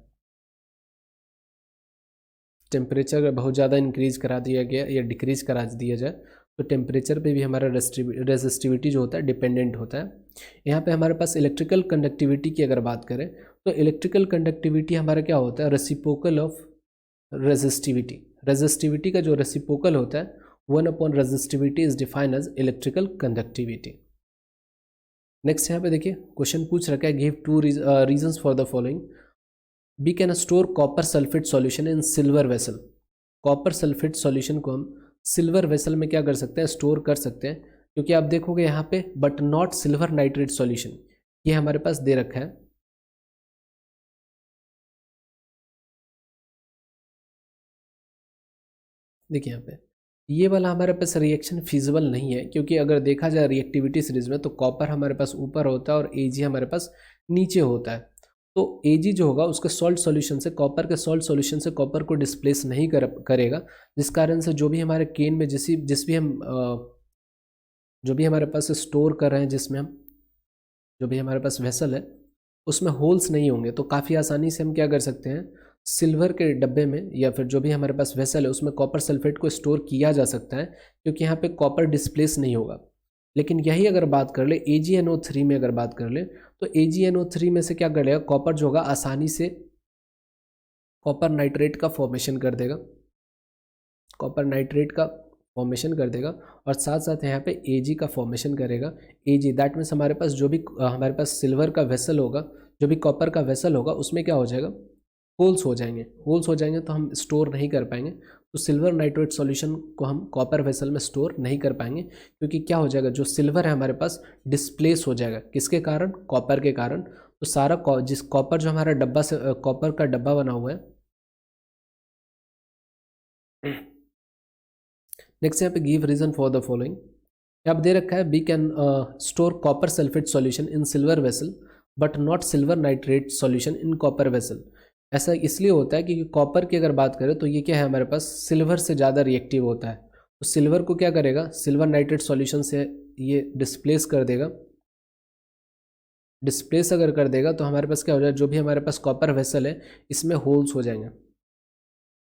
टेम्परेचर अगर बहुत ज़्यादा इंक्रीज करा दिया गया या डिक्रीज करा दिया जाए तो टेम्परेचर पे भी हमारा रेजिस्टिविटी जो होता है डिपेंडेंट होता है। यहाँ पे हमारे पास इलेक्ट्रिकल कंडक्टिविटी की अगर बात करें तो इलेक्ट्रिकल कंडक्टिविटी हमारा क्या होता है, रेसिप्रोकल ऑफ रेजिस्टिविटी। रेजिस्टिविटी का जो रेसिप्रोकल होता है 1 upon resistivity is defined as electrical conductivity. Next यहाँ पे देखिए क्वेश्चन पूछ रखा है, give 2 reasons for the following. We can store copper sulphate solution in silver vessel. Copper sulphate solution को हम सिल्वर वेसल में क्या कर सकते हैं, स्टोर कर सकते हैं, क्योंकि आप देखोगे यहाँ पे but not silver nitrate solution ये हमारे पास दे रखा है। देखिए यहाँ पे ये वाला हमारे पास रिएक्शन फिजिबल नहीं है, क्योंकि अगर देखा जाए रिएक्टिविटी सीरीज में तो कॉपर हमारे पास ऊपर होता है और एजी हमारे पास नीचे होता है। तो एजी जो होगा उसके सॉल्ट सॉल्यूशन से, कॉपर के सॉल्ट सॉल्यूशन से कॉपर को डिस्प्लेस नहीं करेगा, जिस कारण से जो भी हमारे केन में जिस भी हम जो भी हमारे पास स्टोर कर रहे हैं, जिसमें हम जो भी हमारे पास वेसल है उसमें होल्स नहीं होंगे। तो काफ़ी आसानी से हम क्या कर सकते हैं, सिल्वर के डब्बे में या फिर जो भी हमारे पास वेसल है उसमें कॉपर सल्फेट को स्टोर किया जा सकता है, क्योंकि यहाँ पे कॉपर डिस्प्लेस नहीं होगा। लेकिन यही अगर बात कर ले AgNO3 में अगर बात कर ले तो AgNO3 में से क्या कर लेगा, कॉपर जो होगा आसानी से कॉपर नाइट्रेट का फॉर्मेशन कर देगा, कॉपर नाइट्रेट का फॉर्मेशन कर देगा, और साथ साथ यहाँ पे Ag का फॉर्मेशन करेगा। Ag दैट मीन्स हमारे पास जो भी हमारे पास सिल्वर का वेसल होगा, जो भी कॉपर का वेसल होगा उसमें क्या हो जाएगा, होल्स हो जाएंगे। होल्स हो जाएंगे तो हम स्टोर नहीं कर पाएंगे। तो सिल्वर नाइट्रेट सॉल्यूशन को हम कॉपर वेसल में स्टोर नहीं कर पाएंगे, क्योंकि क्या हो जाएगा, जो सिल्वर है हमारे पास डिस्प्लेस हो जाएगा, किसके कारण, कॉपर के कारण। तो सारा जिस कॉपर जो हमारा डब्बा से कॉपर का डब्बा बना हुआ है नेक्स्ट यहाँ पे give reason for the following. यहाँ पे दे रखा है we can store copper sulphate solution in silver vessel but not silver nitrate solution in copper vessel. ऐसा इसलिए होता है कि कॉपर की अगर बात करें तो ये क्या है, हमारे पास सिल्वर से ज़्यादा रिएक्टिव होता है। तो सिल्वर को क्या करेगा, सिल्वर नाइट्रेट सॉल्यूशन से ये डिस्प्लेस कर देगा। डिस्प्लेस अगर कर देगा तो हमारे पास क्या हो जाएगा, जो भी हमारे पास कॉपर वेसल है इसमें होल्स हो जाएंगे।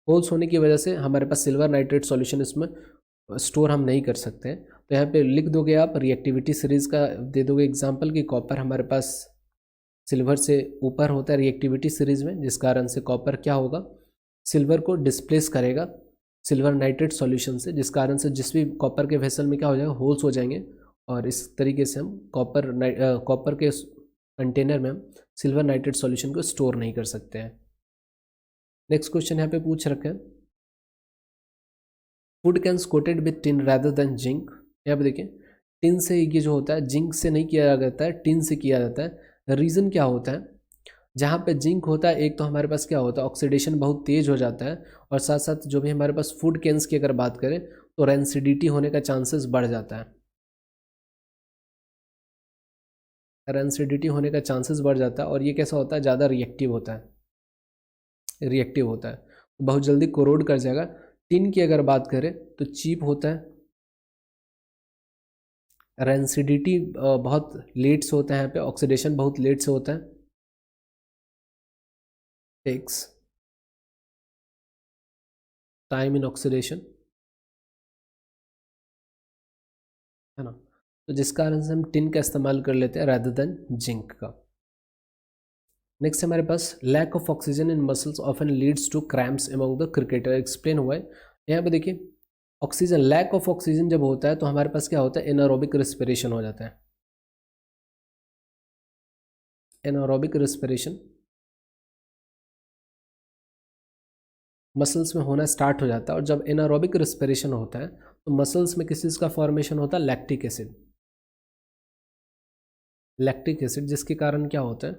होल्स होने की वजह से हमारे पास सिल्वर नाइट्रेट सॉल्यूशन इसमें स्टोर हम नहीं कर सकते हैं। तो यहाँ पे लिख दोगे आप रिएक्टिविटी सीरीज का, दे दोगे एग्जांपल कि कॉपर हमारे पास सिल्वर से ऊपर होता है रिएक्टिविटी सीरीज में, जिस कारण से कॉपर क्या होगा, सिल्वर को डिस्प्लेस करेगा सिल्वर नाइट्रेट सॉल्यूशन से, जिस कारण से जिस भी कॉपर के वेसल में क्या हो जाएगा, होल्स हो जाएंगे और इस तरीके से हम कॉपर के कंटेनर में हम सिल्वर नाइट्रेट सॉल्यूशन को स्टोर नहीं कर सकते हैं। नेक्स्ट क्वेश्चन यहाँ पे पूछ रखे हैं food cans coated with tin rather than zinc. यहाँ पे देखिए टिन से ये जो होता है जिंक से नहीं किया जाता है, टिन से किया जाता है। रीज़न क्या होता है, जहाँ पे जिंक होता है एक तो हमारे पास क्या होता है, ऑक्सीडेशन बहुत तेज हो जाता है और साथ साथ जो भी हमारे पास फूड कैन्स की अगर बात करें तो रेंसिडिटी होने का चांसेस बढ़ जाता है। रेंसिडिटी होने का चांसेस बढ़ जाता है और ये कैसा होता है, ज़्यादा रिएक्टिव होता है, तो बहुत जल्दी कोरोड कर जाएगा। टिन की अगर बात करें तो चीप होता है, रेंसिडिटी बहुत लेट से होता है, यहाँ पे ऑक्सीडेशन बहुत लेट से होता है, टेक्स टाइम इन ऑक्सीडेशन, है ना। तो जिस कारण से हम टिन का इस्तेमाल कर लेते हैं रादर देन जिंक का। नेक्स्ट हमारे पास lack of oxygen in muscles often leads to cramps among the cricketer. Explain हुआ है यहाँ पे देखिए, ऑक्सीजन, लैक ऑफ ऑक्सीजन जब होता है तो हमारे पास क्या होता है, एनारोबिक रिस्पिरेशन हो जाता है। एनारोबिक रिस्पिरेशन मसल्स में होना स्टार्ट हो जाता है और जब एनारोबिक रिस्पिरेशन होता है तो मसल्स में किस चीज़ का फॉर्मेशन होता है, लैक्टिक एसिड। लैक्टिक एसिड जिसके कारण क्या होता है,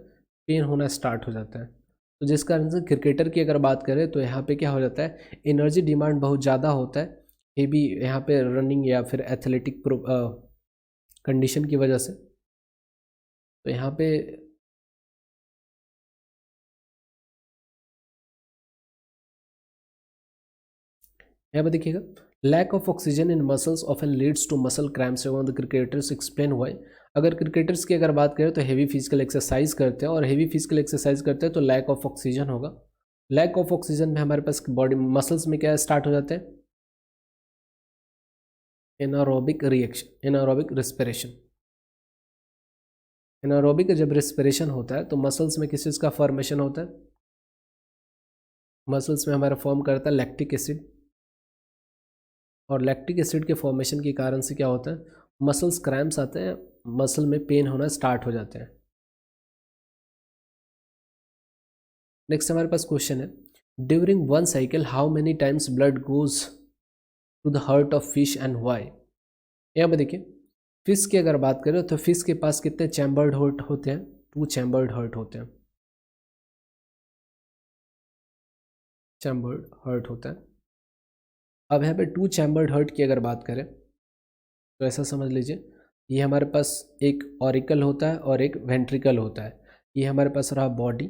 पेन होना स्टार्ट हो जाता है। तो जिस कारण से क्रिकेटर की अगर बात करें तो यहाँ पे क्या हो जाता है, एनर्जी डिमांड बहुत ज़्यादा होता है, ये भी यहाँ पे रनिंग या फिर एथलेटिक कंडीशन की वजह से। तो यहाँ पे देखिएगा, lack of oxygen in muscles often leads to muscle cramps एवं द क्रिकेटर्स एक्सप्लेन हुआ है। अगर क्रिकेटर्स की अगर बात करें तो हेवी फिजिकल एक्सरसाइज करते हैं और हेवी फिजिकल एक्सरसाइज करते हैं तो लैक ऑफ ऑक्सीजन होगा। लैक ऑफ ऑक्सीजन में हमारे पास बॉडी मसल्स में क्या स्टार्ट हो जाते हैं, anaerobic reaction, anaerobic respiration. Anaerobic जब रिस्पिरेशन होता है तो मसल्स में किस चीज़ का फॉर्मेशन होता है, मसल्स में हमारा फॉर्म करता है लैक्टिक एसिड और लैक्टिक एसिड के फॉर्मेशन के कारण से क्या होता है, मसल्स क्रैम्प्स आते हैं, मसल में पेन होना स्टार्ट हो जाते हैं। नेक्स्ट हमारे पास क्वेश्चन है during one cycle how many times blood goes to the heart of fish and why. यहाँ पे देखिए फिश की अगर बात करें तो फिश के पास कितने चैम्बर्ड हार्ट होते हैं, 2 चैम्बर्ड हार्ट होते हैं, चैम्बर्ड हार्ट होता है। अब यहाँ पे 2 चैम्बर्ड हार्ट की अगर बात करें तो ऐसा समझ लीजिए, ये हमारे पास एक ऑरिकल होता है और एक वेंट्रिकल होता है। ये हमारे पास रहा बॉडी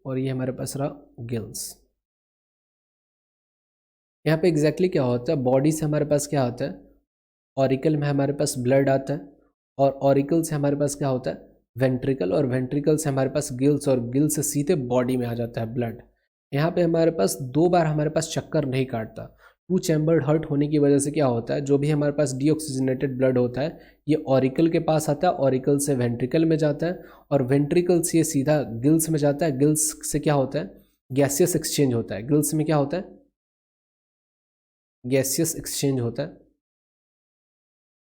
और ये हमारे पास रहा गिल्स। यहाँ पे एग्जैक्टली क्या होता है, बॉडी से हमारे पास क्या होता है, ऑरिकल में हमारे पास ब्लड आता है और ऑरिकल से हमारे पास क्या होता है, वेंट्रिकल, और वेंट्रिकल से हमारे पास गिल्स और गिल्स से सीधे बॉडी में आ जाता है ब्लड। यहाँ पे हमारे पास 2 बार हमारे पास चक्कर नहीं काटता। 2 चैम्बर्ड हार्ट होने की वजह से क्या होता है, जो भी हमारे पास डीऑक्सीजनेटेड ब्लड होता है ये ऑरिकल के पास आता है, ऑरिकल से वेंट्रिकल में जाता है और वेंट्रिकल से ये सीधा गिल्स में जाता है। गिल्स से क्या होता है, गैसियस एक्सचेंज होता है। गिल्स में क्या होता है, गैसियस एक्सचेंज होता है।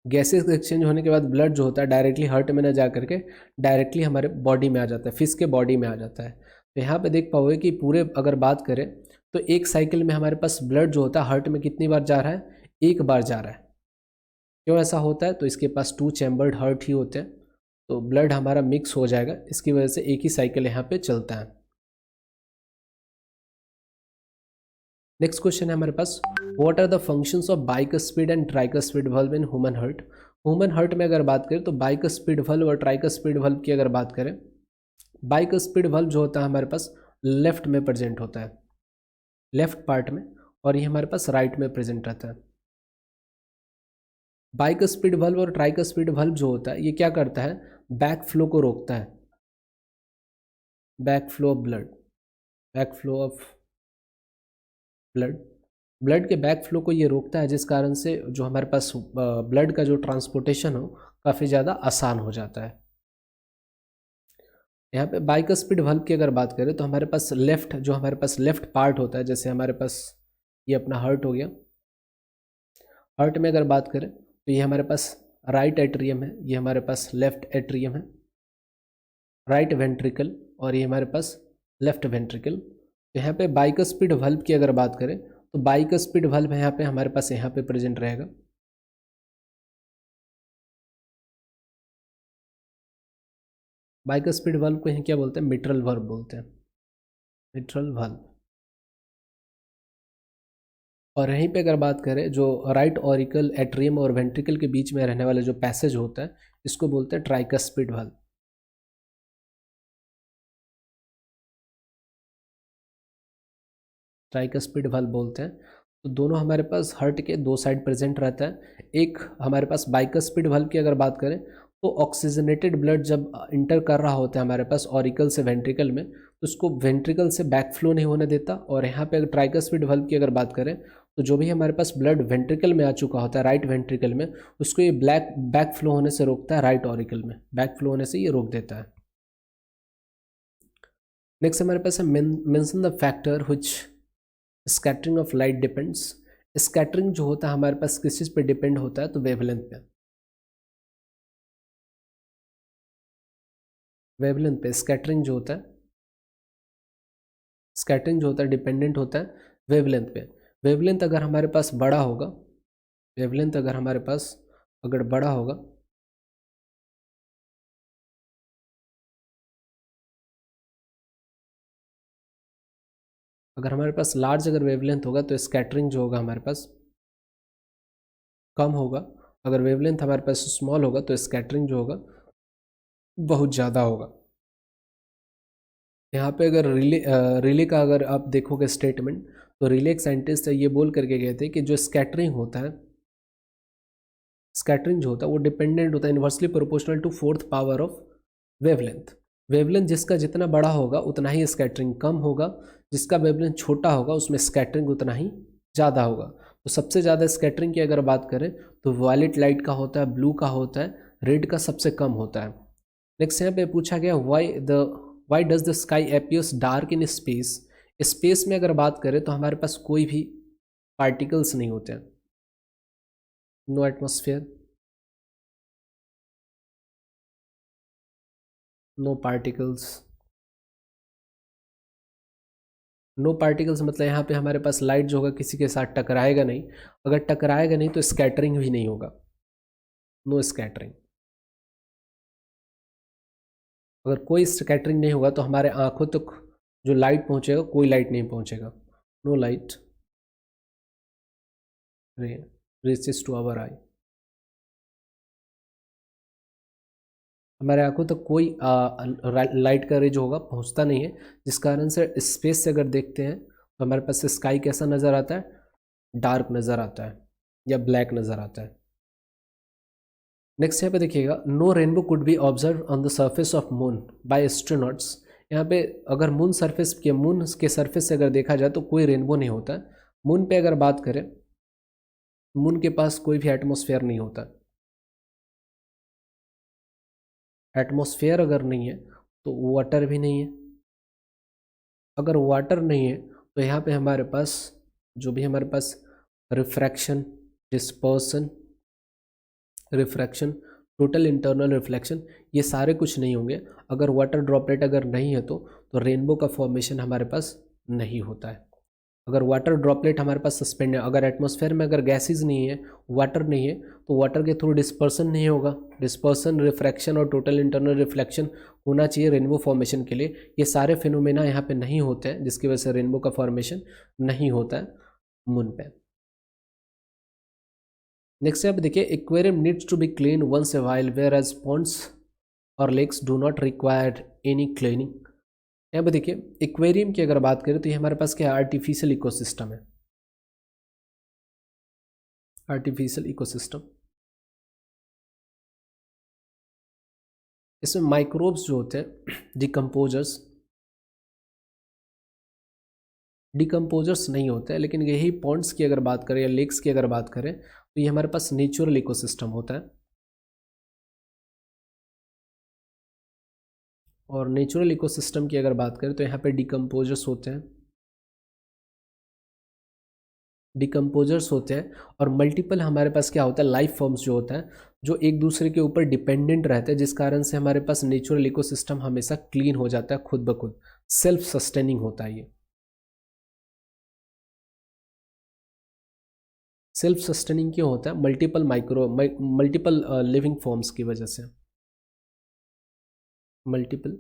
गैसेस एक्सचेंज होने के बाद ब्लड जो होता है डायरेक्टली हार्ट में ना जा करके डायरेक्टली हमारे बॉडी में आ जाता है, फिश के बॉडी में आ जाता है। तो यहाँ पे देख पाओगे कि पूरे अगर बात करें तो एक साइकिल में हमारे पास ब्लड जो होता है हार्ट में कितनी बार जा रहा है, 1 बार जा रहा है। क्यों ऐसा होता है, तो इसके पास 2 चैम्बर्ड हार्ट ही होते हैं, तो ब्लड हमारा मिक्स हो जाएगा, इसकी वजह से एक ही साइकिल यहाँ पे चलता है। नेक्स्ट क्वेश्चन है हमारे पास, what are the functions of bicuspid and tricuspid valve in human heart. Human heart में अगर बात करें तो बाइकस्पीड वल्व और ट्राइकस्पीड वल्व की अगर बात करें, बाइकस्पीड वल्व जो होता है हमारे पास लेफ्ट में प्रेजेंट होता है, लेफ्ट पार्ट में, और ये हमारे पास राइट में प्रेजेंट रहता है। बाइकस्पीड वल्व और ट्राइकस्पीड वल्व जो होता है ये क्या करता है, बैक फ्लो को रोकता है, back flow of blood, back flow of blood, blood के बैक फ्लो को ये रोकता है, जिस कारण से जो हमारे पास ब्लड का जो ट्रांसपोर्टेशन हो काफ़ी ज़्यादा आसान हो जाता है। यहाँ पे बाइकस्पीड वल्व की अगर बात करें तो हमारे पास लेफ्ट, जो हमारे पास लेफ्ट पार्ट होता है, जैसे हमारे पास ये अपना हार्ट हो गया, हार्ट में अगर बात करें तो ये हमारे पास राइट एट्रियम है, ये हमारे पास लेफ्ट एट्रियम है, राइट वेंट्रिकल, और ये हमारे पास लेफ्ट वेंट्रिकल। यहाँ पे बाइकस्पीड वल्व की अगर बात करें तो बाइकस्पीड वल्व यहाँ पे हमारे पास यहाँ पे प्रेजेंट रहेगा, बाइकस्पीड वल्व को यहाँ क्या बोलते हैं, मिट्रल वल्व बोलते हैं, मिट्रल वल्व। और यहीं पे अगर बात करें जो राइट ऑरिकल, एट्रियम और वेंट्रिकल के बीच में रहने वाला जो पैसेज होता है इसको बोलते हैं ट्राइकस्पीड वल्व, ट्राइकस्पीड वल्व बोलते हैं। तो दोनों हमारे पास हार्ट के दो साइड प्रेजेंट रहता है। एक हमारे पास बाइकस्पीड वल्व की अगर बात करें तो ऑक्सीजनेटेड ब्लड जब इंटर कर रहा होता है हमारे पास ऑरिकल से वेंट्रिकल में, तो उसको वेंट्रिकल से बैक फ्लो नहीं होने देता। और यहाँ पे अगर ट्राइकस्पीड वल्व की अगर बात करें तो जो भी हमारे पास ब्लड वेंट्रिकल में आ चुका होता है, राइट वेंट्रिकल में, उसको ये बैक फ्लो होने से रोकता है, राइट ऑरिकल में बैक फ्लो होने से ये रोक देता है। नेक्स्ट हमारे पास है mention the factor which scattering of light depends. Scattering जो होता है हमारे पास किस चीज़ पे डिपेंड होता है, तो वेवलेंथ पे, वेवलेंथ पे स्कैटरिंग जो होता है, स्कैटरिंग जो होता है डिपेंडेंट होता है वेवलेंथ पे। वेवलेंथ अगर हमारे पास बड़ा होगा, वेवलेंथ अगर हमारे पास अगर बड़ा होगा, अगर हमारे पास लार्ज अगर वेवलेंथ होगा तो स्कैटरिंग जो होगा हमारे पास कम होगा। अगर वेवलेंथ हमारे पास स्मॉल होगा तो स्कैटरिंग जो होगा बहुत ज़्यादा होगा। यहाँ पे अगर रिले का अगर आप देखोगे स्टेटमेंट, तो रिले एक साइंटिस्ट ये बोल करके गए थे कि जो स्कैटरिंग होता है, स्कैटरिंग जो होता है वो डिपेंडेंट होता है inversely proportional to fourth power of wavelength. Wavelength जिसका जितना बड़ा होगा उतना ही स्कैटरिंग कम होगा, जिसका वेवलेंथ छोटा होगा उसमें स्कैटरिंग उतना ही ज़्यादा होगा। तो सबसे ज़्यादा स्कैटरिंग की अगर बात करें तो वायलेट लाइट का होता है, ब्लू का होता है, रेड का सबसे कम होता है। नेक्स्ट यहाँ पे पूछा गया why does the sky appears dark in space. Space में अगर बात करें तो हमारे पास कोई भी पार्टिकल्स नहीं होते हैं, no atmosphere, no particles. No particles मतलब यहाँ पे हमारे पास लाइट जो होगा किसी के साथ टकराएगा नहीं, अगर टकराएगा नहीं तो स्कैटरिंग भी नहीं होगा, नो स्कैटरिंग। अगर कोई स्कैटरिंग नहीं होगा तो हमारे आंखों तक जो लाइट पहुँचेगा कोई लाइट नहीं पहुँचेगा, no light reaches to our eye. हमारे आंखों तक कोई लाइट का रे जो होगा पहुंचता नहीं है, जिस कारण से स्पेस से अगर देखते हैं तो हमारे पास स्काई कैसा नज़र आता है, डार्क नज़र आता है या ब्लैक नज़र आता है। नेक्स्ट यहाँ पे देखिएगा, no rainbow could be observe on the surface of moon by astronauts. यहाँ पे अगर मून के सरफेस से अगर देखा जाए तो कोई रेनबो नहीं होता है। मून पे अगर बात करें, मून के पास कोई भी एटमॉस्फेयर नहीं होता, एटमॉस्फेयर अगर नहीं है तो वाटर भी नहीं है। अगर वाटर नहीं है तो यहाँ पे हमारे पास जो भी हमारे पास refraction, dispersion, refraction, total internal reflection, ये सारे कुछ नहीं होंगे। अगर वाटर ड्रॉपलेट अगर नहीं है तो रेनबो का फॉर्मेशन हमारे पास नहीं होता है। अगर वाटर ड्रॉपलेट हमारे पास सस्पेंड है, अगर एटमॉस्फेयर में अगर गैसेज नहीं है, वाटर नहीं है, तो वाटर के थ्रू डिस्पर्सन नहीं होगा। डिस्पर्सन, रिफ्रैक्शन और टोटल इंटरनल रिफ्लेक्शन होना चाहिए रेनबो फॉर्मेशन के लिए। ये सारे फिनोमेना यहाँ पे नहीं होते हैं, जिसकी वजह से रेनबो का फॉर्मेशन नहीं होता है। मून पे। नेक्स्ट यहाँ पे देखिए, aquarium needs to be clean once a while whereas ponds और lakes do not require any cleaning. यहाँ पे देखिए, एक्वेरियम की अगर बात करें तो ये हमारे पास क्या है, आर्टिफिशियल इकोसिस्टम है, आर्टिफिशियल इकोसिस्टम। इसमें माइक्रोब्स जो होते हैं, डिकम्पोजर्स नहीं होते हैं, लेकिन यही पॉन्ड्स की अगर बात करें या लेक्स की अगर बात करें तो ये हमारे पास नेचुरल इकोसिस्टम होता है। और नेचुरल इकोसिस्टम की अगर बात करें तो यहाँ पे डिकम्पोजर्स होते हैं, और मल्टीपल हमारे पास क्या होता है, लाइफ फॉर्म्स जो होता है, जो एक दूसरे के ऊपर डिपेंडेंट रहते हैं, जिस कारण से हमारे पास नेचुरल इकोसिस्टम हमेशा क्लीन हो जाता है खुद ब खुद, सेल्फ सस्टेनिंग होता है ये। सेल्फ सस्टेनिंग क्यों होता है, मल्टीपल लिविंग फॉर्म्स की वजह से, मल्टीपल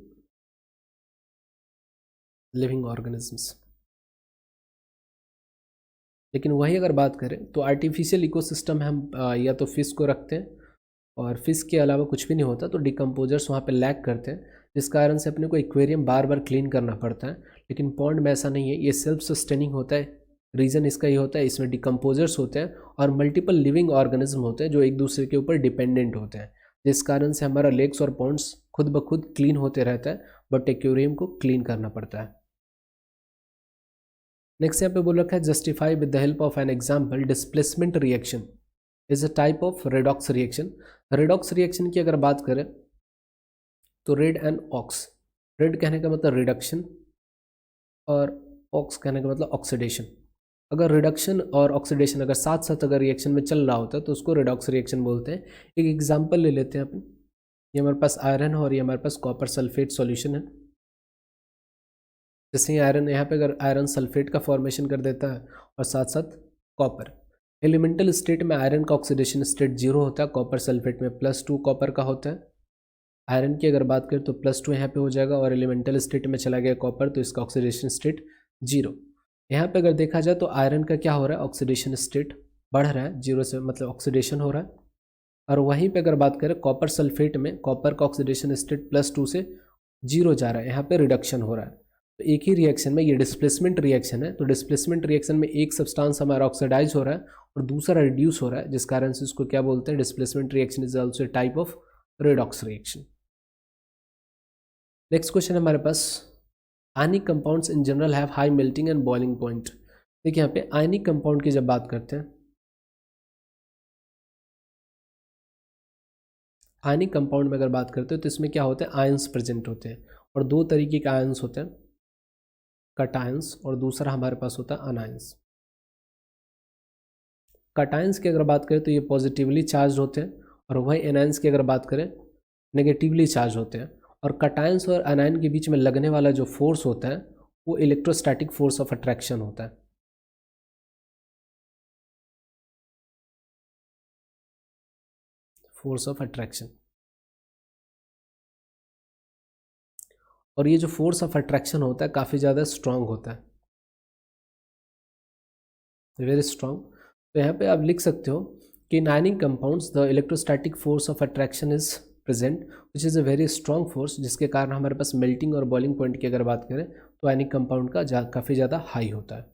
लिविंग ऑर्गेनिजम्स। लेकिन वही अगर बात करें तो आर्टिफिशियल इकोसिस्टम हम या तो फिश को रखते हैं, और फिश के अलावा कुछ भी नहीं होता, तो डिकम्पोजर्स वहाँ पे लैक करते हैं, जिस कारण से अपने को एक्वेरियम बार बार क्लीन करना पड़ता है। लेकिन पॉन्ड में ऐसा नहीं है, ये सेल्फ सस्टेनिंग होता है। रीज़न इसका ये होता है, इसमें डिकम्पोजर्स होते हैं और मल्टीपल लिविंग ऑर्गेनिज्म होते हैं जो एक दूसरे के ऊपर डिपेंडेंट होते हैं, जिस कारण से हमारा लेक्स और पॉन्ड्स खुद ब खुद क्लीन होते रहता है, बट एक्वेरियम को क्लीन करना पड़ता है। नेक्स्ट यहाँ पे बोल रखा है, justify with the help of an example displacement reaction is a type of redox reaction. Redox reaction की अगर बात करें तो रेड एंड ऑक्स, रेड कहने का मतलब रिडक्शन और ऑक्स कहने का मतलब ऑक्सीडेशन। अगर रिडक्शन और ऑक्सीडेशन अगर साथ साथ अगर रिएक्शन में चल रहा होता है तो उसको रेडॉक्स रिएक्शन बोलते हैं। एक एग्जांपल ले लेते हैं अपन, ये हमारे पास आयरन है और ये हमारे पास कॉपर सल्फेट सॉल्यूशन है। जैसे ही आयरन, यहाँ पे अगर आयरन सल्फेट का फॉर्मेशन कर देता है और साथ साथ कॉपर, एलिमेंटल स्टेट में आयरन का ऑक्सीडेशन स्टेट 0 होता है, कॉपर सल्फेट में +2 कॉपर का होता है। आयरन की अगर बात करें तो +2 यहाँ पे हो जाएगा, और एलिमेंटल स्टेट में चला गया कॉपर तो इसका ऑक्सीडेशन स्टेट 0। यहाँ पे अगर देखा जाए तो आयरन का क्या हो रहा है, ऑक्सीडेशन स्टेट बढ़ रहा है, 0 से मतलब ऑक्सीडेशन हो रहा है। और वहीं पे अगर बात करें कॉपर सल्फेट में, कॉपर का ऑक्सीडेशन स्टेट +2 से 0 जा रहा है, यहाँ पे रिडक्शन हो रहा है। तो एक ही रिएक्शन में, ये डिस्प्लेसमेंट रिएक्शन है, तो डिस्प्लेसमेंट रिएक्शन में एक सब्सटेंस हमारा ऑक्सीडाइज हो रहा है और दूसरा रिड्यूस हो रहा है, जिस कारण से इसको क्या बोलते हैं, displacement reaction is also type of redox reaction. Next question है हमारे पास, ionic compounds in general have high melting and boiling point. देखिए यहाँ पे आयनिक कंपाउंड की जब बात करते हैं, आयनिक कंपाउंड में अगर बात करते हैं तो इसमें क्या होता है, आयंस प्रेजेंट होते हैं, और दो तरीके के आयंस होते हैं, कटायंस और दूसरा हमारे पास होता है अनायंस। कटायंस की अगर बात करें तो ये पॉजिटिवली चार्ज होते हैं, और वही एनायंस की अगर बात करें नेगेटिवली चार्ज होते हैं। और कटायंस और अनायन के बीच में लगने वाला जो फोर्स होता है वो इलेक्ट्रोस्टैटिक फोर्स ऑफ अट्रैक्शन होता है। फोर्स ऑफ अट्रैक्शन, और ये जो फोर्स ऑफ अट्रैक्शन होता है काफ़ी ज़्यादा स्ट्रांग होता है, वेरी स्ट्रांग। तो यहाँ पे आप लिख सकते हो कि in ionic compounds the electrostatic force of attraction is present which is a very strong force, जिसके कारण हमारे पास मेल्टिंग और बॉइलिंग पॉइंट की अगर बात करें तो आयनिक कंपाउंड का काफ़ी ज़्यादा हाई होता है।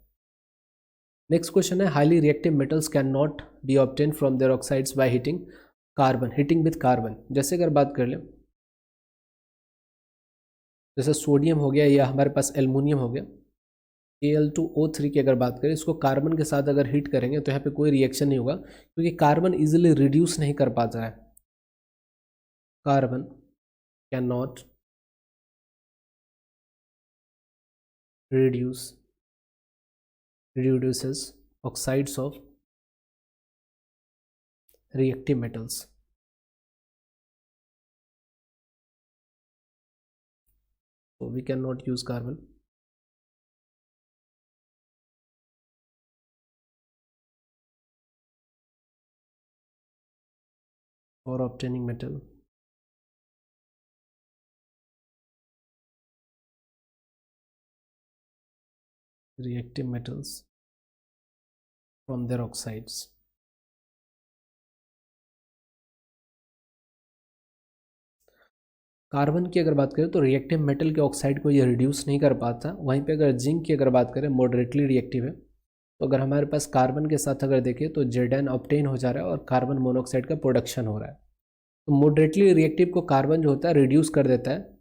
नेक्स्ट क्वेश्चन है, highly reactive metals can not be obtain from their oxides by heating with carbon. जैसे अगर बात कर लें, जैसे सोडियम हो गया या हमारे पास एल्युमिनियम हो गया, Al2O3 की अगर बात करें, इसको कार्बन के साथ अगर हीट करेंगे तो यहाँ पे कोई रिएक्शन नहीं होगा, क्योंकि कार्बन इजीली रिड्यूस नहीं कर पाता है। Carbon can not reduces oxides of reactive metals। So we cannot use carbon for obtaining metal reactive metals from their oxides. Carbon की अगर बात करें तो रिएक्टिव मेटल के ऑक्साइड को ये रिड्यूस नहीं कर पाता। वहीं पे अगर जिंक की अगर बात करें मॉडरेटली रिएक्टिव है। तो अगर हमारे पास कार्बन के साथ अगर देखें तो जेडन ऑब्टेन हो जा रहा है और कार्बन मोनोऑक्साइड का प्रोडक्शन हो रहा है। तो मॉडरेटली रिएक्टिव को कार्बन जो होता है रिड्यूस कर देता है।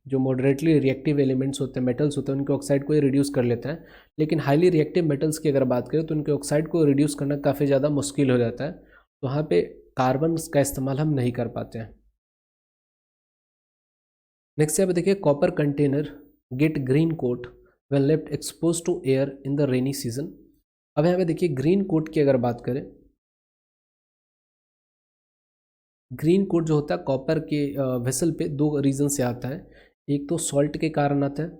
जो मॉडरेटली रिएक्टिव एलिमेंट्स होते हैं, मेटल्स होते हैं, उनके ऑक्साइड को ये रिड्यूस कर लेता है। लेकिन हाईली रिएक्टिव मेटल्स की अगर बात करें तो उनके ऑक्साइड को रिड्यूस करना काफ़ी ज़्यादा मुश्किल हो जाता है। तो वहाँ पे कार्बन का इस्तेमाल हम नहीं कर पाते हैं। नेक्स्ट यहाँ पे देखिए, copper container get green coat when left expose to air in the rainy season. अब यहाँ पे देखिए ग्रीन कोट की अगर बात करें, ग्रीन कोट जो होता है कॉपर के वेसल पे दो रीजन से आता है। एक तो सॉल्ट के कारण आता है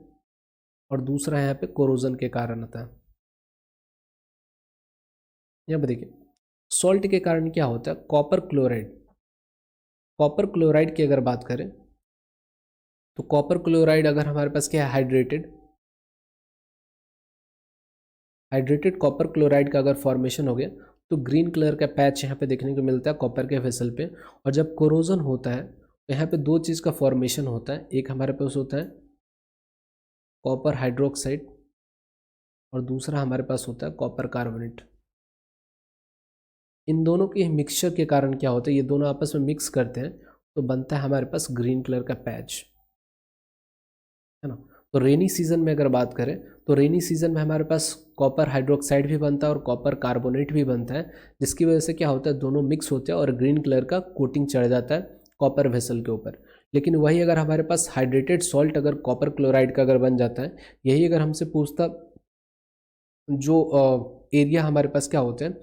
और दूसरा यहाँ पे कोरोजन के कारण आता है। यहाँ पे देखिए सॉल्ट के कारण क्या होता है, कॉपर क्लोराइड, कॉपर क्लोराइड की अगर बात करें तो कॉपर क्लोराइड अगर हमारे पास क्या है हाइड्रेटेड, हाइड्रेटेड कॉपर क्लोराइड का अगर फॉर्मेशन हो गया तो ग्रीन कलर का पैच यहाँ पे देखने को मिलता है कॉपर के वेसल पे। और जब कोरोजन होता है तो यहाँ पे दो चीज़ का फॉर्मेशन होता है, एक हमारे पास होता है कॉपर हाइड्रोक्साइड और दूसरा हमारे पास होता है कॉपर कार्बोनेट। इन दोनों के मिक्सचर के कारण क्या होता है, ये दोनों आपस में मिक्स करते हैं तो बनता है हमारे पास ग्रीन कलर का पैच, है ना। तो रेनी सीजन में अगर बात करें तो रेनी सीजन में हमारे पास कॉपर हाइड्रोक्साइड भी बनता है और कॉपर कार्बोनेट भी बनता है, जिसकी वजह से क्या होता है दोनों मिक्स होते हैं और ग्रीन कलर का कोटिंग चढ़ जाता है कॉपर वेसल के ऊपर। लेकिन वही अगर हमारे पास हाइड्रेटेड सॉल्ट अगर कॉपर क्लोराइड का अगर बन जाता है, यही अगर हमसे पूछता जो एरिया हमारे पास क्या होते हैं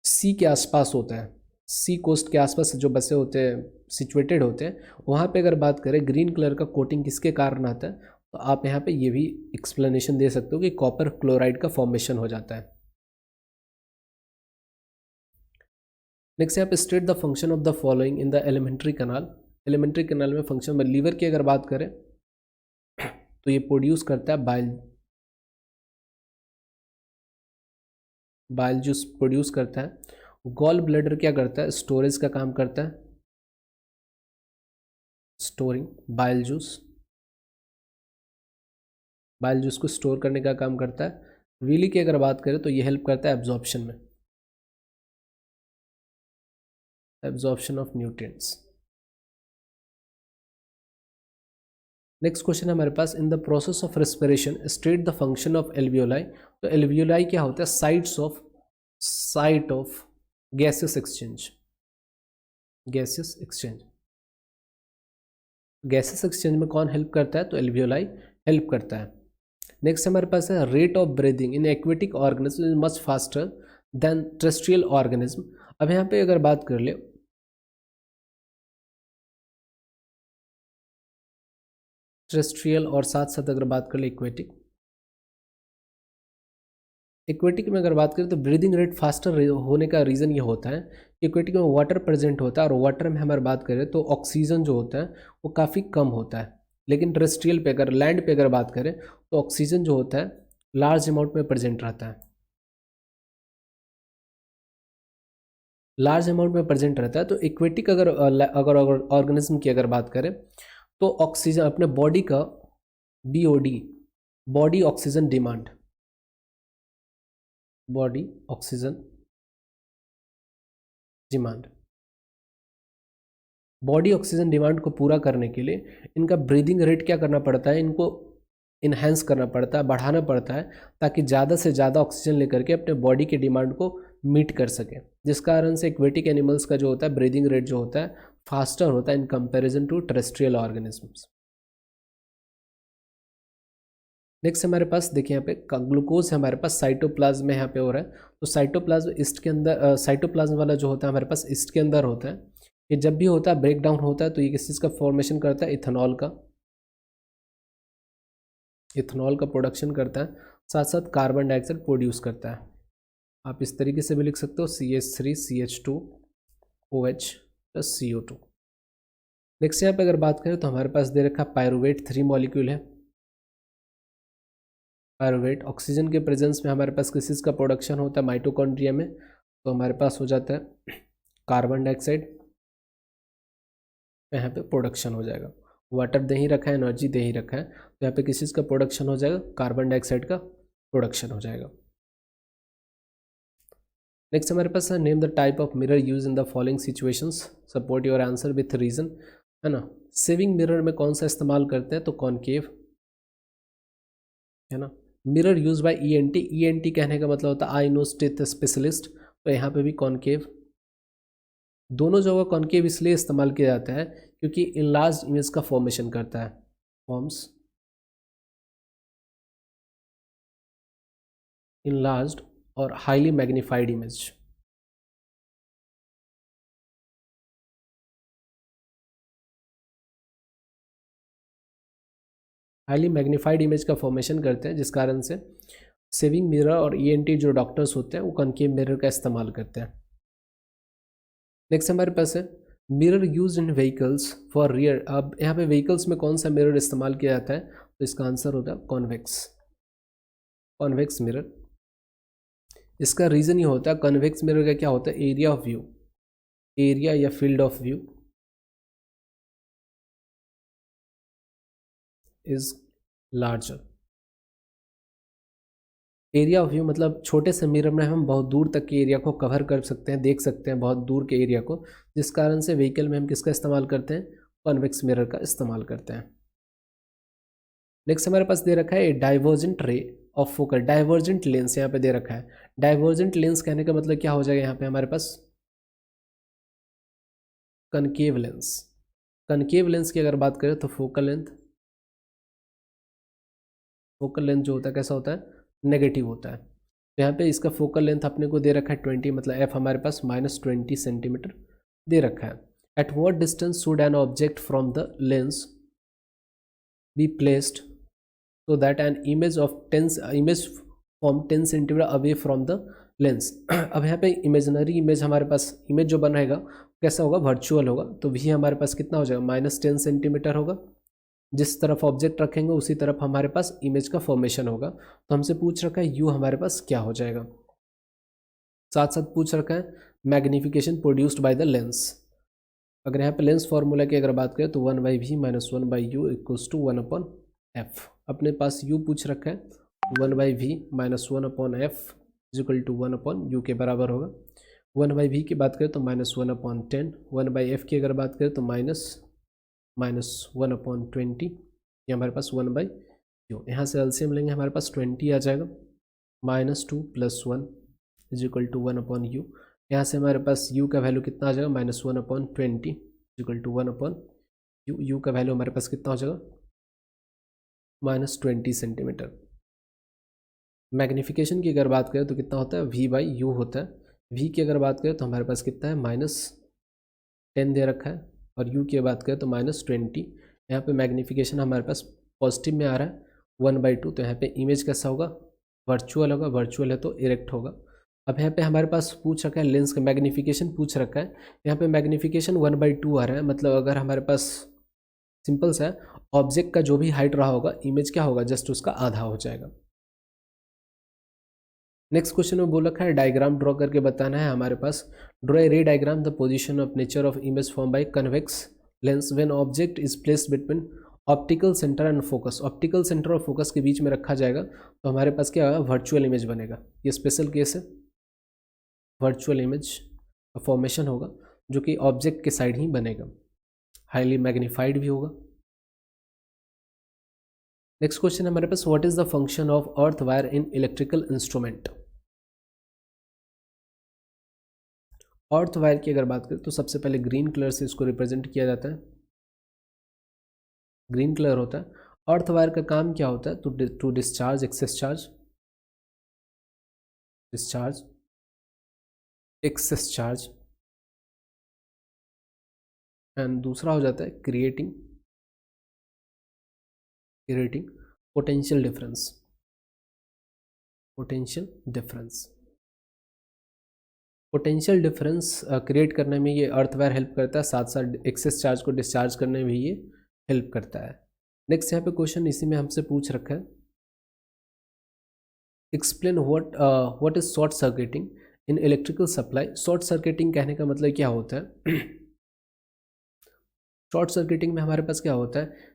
सी के आसपास होता है, सी कोस्ट के आसपास जो बसे होते हैं सिचुएटेड होते हैं, वहाँ पे अगर बात करें ग्रीन कलर का कोटिंग किसके कारण आता है, तो आप यहाँ पे ये भी एक्सप्लेनेशन दे सकते हो कि कॉपर क्लोराइड का फॉर्मेशन हो जाता है। नेक्स्ट यहाँ पे state the function of the following in the alimentary canal. Alimentary canal में फंक्शन में लीवर की अगर बात करें तो ये प्रोड्यूस करता है बाइल जूस प्रोड्यूस करता है। गॉल ब्लैडर क्या करता है, स्टोरेज का काम करता है, storing bile juice, bile juice को स्टोर करने का काम करता है। विली की अगर बात करें तो ये हेल्प करता है एब्जॉर्प्शन में, absorption of nutrients. Next question है हमारे पास, in the process of respiration state the function of alveoli. तो एल्वियोलाई क्या होता है, site of gases exchange, gases exchange, gases exchange में कौन हेल्प करता है, तो एल्वियोलाई हेल्प करता है। नेक्स्ट हमारे पास है rate of breathing in aquatic organism is much faster than terrestrial organism. अब यहाँ पे अगर बात कर ले टेरेस्ट्रियल और साथ साथ अगर बात कर ले इक्वेटिक, इक्वेटिक में अगर बात करें तो ब्रीदिंग रेट फास्टर होने का रीज़न ये होता है कि इक्वेटिक में वाटर प्रेजेंट होता है और वाटर में हमारे बात करें तो ऑक्सीजन जो होता है वो काफ़ी कम होता है। लेकिन टेरेस्ट्रियल पे अगर लैंड पे अगर बात करें तो ऑक्सीजन जो होता है लार्ज अमाउंट में प्रेजेंट रहता है, लार्ज अमाउंट में प्रेजेंट रहता है। तो इक्वेटिक अगर अगर ऑर्गेनिज्म की अगर बात करें तो ऑक्सीजन अपने बॉडी का BOD, body oxygen demand, body oxygen demand, body oxygen demand को पूरा करने के लिए इनका ब्रीदिंग रेट क्या करना पड़ता है, इनको इन्हेंस करना पड़ता है, बढ़ाना पड़ता है ताकि ज़्यादा से ज़्यादा ऑक्सीजन लेकर के अपने बॉडी के डिमांड को मीट कर सके। जिस कारण से एक्वेटिक एनिमल्स का जो होता है ब्रीदिंग रेट जो होता है फास्टर होता है in comparison to terrestrial organisms. Next हमारे पास देखिए यहाँ पे ग्लूकोज है हमारे पास साइटोप्लाज्म में यहाँ पे हो रहा है। तो साइटोप्लाज्म ईस्ट के अंदर, साइटोप्लाज्म वाला जो होता है हमारे पास ईस्ट के अंदर होता है। ये जब भी होता है ब्रेक डाउन होता है तो ये किस चीज़ का फॉर्मेशन करता है, इथेनॉल का, इथेनॉल का प्रोडक्शन करता है, साथ साथ कार्बन डाइऑक्साइड प्रोड्यूस करता है। आप इस तरीके से भी लिख सकते हो CH3CH2OH प्लस CO2। नेक्स्ट यहाँ पे अगर बात करें तो हमारे पास दे रखा पायरुवेट 3 मॉलिक्यूल है। पायरुवेट। ऑक्सीजन के प्रेजेंस में हमारे पास किस चीज़ का प्रोडक्शन होता है माइटोकॉन्ड्रिया में, तो हमारे पास हो जाता है कार्बन डाइऑक्साइड, यहाँ पे प्रोडक्शन हो जाएगा। वाटर दे ही रखा है, एनर्जी दे ही रखा है, तो यहाँ पे किस चीज़ का प्रोडक्शन हो जाएगा, कार्बन डाइऑक्साइड का प्रोडक्शन हो जाएगा। नेक्स्ट हमारे पास है name the type of mirror use in the following situations, support your answer with reason, है ना। सेविंग मिरर में कौन सा इस्तेमाल करते हैं, तो कॉनकेव, है ना। Mirror use by ENT, ENT कहने का मतलब होता है आई नोज टेथ स्पेशलिस्ट, तो यहाँ पे भी कॉनकेव। दोनों जगह कॉनकेव इसलिए इस्तेमाल किया जाता है क्योंकि इनलार्ज इमेज का फॉर्मेशन करता है, फॉर्म्स इनलार्ज्ड और highly magnified image. Highly magnified image का फॉर्मेशन करते हैं, जिस कारण से सेविंग मिरर और ईएनटी जो डॉक्टर्स होते हैं वो कॉनकेव मिरर का इस्तेमाल करते हैं। नेक्स्ट हमारे पास है mirror use in vehicles for rear. अब यहाँ पे व्हीकल्स में कौन सा मिरर इस्तेमाल किया जाता है, तो इसका आंसर होता है कॉन्वेक्स, कॉन्वेक्स मिरर। इसका रीज़न ये होता है, कॉन्वेक्स मिरर का क्या होता है, एरिया ऑफ व्यू, एरिया या field of view is larger. Area of view मतलब छोटे से मिरर में हम बहुत दूर तक के एरिया को कवर कर सकते हैं, देख सकते हैं बहुत दूर के एरिया को, जिस कारण से व्हीकल में हम किसका इस्तेमाल करते हैं, कॉन्वेक्स मिरर का इस्तेमाल करते हैं। नेक्स्ट हमारे पास दे रखा है divergent ray of focal, divergent lens यहाँ पे दे रखा है। डाइवर्जेंट लेंस कहने का मतलब क्या हो जाएगा, यहाँ पे हमारे पास कनकेव लेंस। कनकेव लेंस की अगर बात करें तो फोकल लेंथ, फोकल लेंथ जो होता है कैसा होता है, नेगेटिव होता है। तो यहाँ पे इसका फोकल लेंथ अपने को दे रखा है 20, मतलब एफ हमारे पास -20 सेंटीमीटर दे रखा है। At what distance should an object from the lens be placed so that an image from 10 centimetre away from the lens. अब यहाँ पे इमेजनरी इमेज हमारे पास, इमेज जो बनेगा कैसा होगा, वर्चुअल होगा, तो भी हमारे पास कितना हो जाएगा, -10 सेंटीमीटर होगा। जिस तरफ ऑब्जेक्ट रखेंगे उसी तरफ हमारे पास इमेज का फॉर्मेशन होगा। तो हमसे पूछ रखा है यू हमारे पास क्या हो जाएगा, साथ साथ पूछ रखा है magnification produced by the lens. अगर यहाँ पे लेंस फॉर्मूला की अगर बात करें तो 1/v - 1/u = 1/f। अपने पास u पूछ रखा है, 1/v - 1/f = 1/u के बराबर होगा। 1/v की बात करें तो -1/10, 1/f की अगर बात करें तो -1/20, ये हमारे पास 1/u। यहाँ से एलसीएम लेंगे हमारे पास 20 आ जाएगा, -2 + 1 = 1/u। यहाँ से हमारे पास u का वैल्यू कितना आ जाएगा, -1/20 = 1/u। u का वैल्यू हमारे पास कितना हो जाएगा, -20 सेंटीमीटर। मैग्नीफिकेशन की अगर बात करें तो कितना होता है, v/u होता है। v की अगर बात करें तो हमारे पास कितना है, -10 दे रखा है, और u की बात करें तो -20। यहाँ पे मैग्नीफिकेशन हमारे पास पॉजिटिव में आ रहा है 1/2, तो यहाँ पे इमेज कैसा होगा, वर्चुअल होगा, वर्चुअल है तो इरेक्ट होगा। अब यहाँ पे हमारे पास पूछ रखा है लेंस का मैग्नीफिकेशन पूछ रखा है, यहाँ पे मैग्नीफिकेशन 1/2 आ रहा है, मतलब अगर हमारे पास सिंपल सा है, ऑब्जेक्ट का जो भी हाइट रहा होगा, इमेज क्या होगा, जस्ट उसका आधा हो जाएगा। नेक्स्ट क्वेश्चन में बोल रखा है डायग्राम ड्रॉ करके बताना है हमारे पास। ड्रॉ ए रे diagram the position of nature of image form by convex lens when object is placed between optical centre and focus. Optical centre और फोकस के बीच में रखा जाएगा तो हमारे पास क्या होगा, वर्चुअल इमेज बनेगा। ये स्पेशल केस है, वर्चुअल इमेज का फॉर्मेशन होगा जो कि ऑब्जेक्ट के साइड ही बनेगा, हाईली मैग्नीफाइड भी होगा। नेक्स्ट क्वेश्चन हमारे पास, what is the function of earth wire in electrical instrument. Earth wire की अगर बात करें तो सबसे पहले ग्रीन कलर से इसको रिप्रेजेंट किया जाता है, ग्रीन कलर होता है। अर्थ वायर का काम क्या होता है, to discharge excess charge, discharge excess charge, and दूसरा हो जाता है creating potential difference, potential difference create करने में ये अर्थ वायर हेल्प करता है, साथ साथ एक्सेस चार्ज को डिस्चार्ज करने में ये हेल्प करता है। नेक्स्ट यहाँ पे क्वेश्चन इसी में हमसे पूछ रखा है, explain what is short circuiting in electrical supply. Short circuiting कहने का मतलब क्या होता है? शॉर्ट सर्किटिंग में हमारे पास क्या होता है?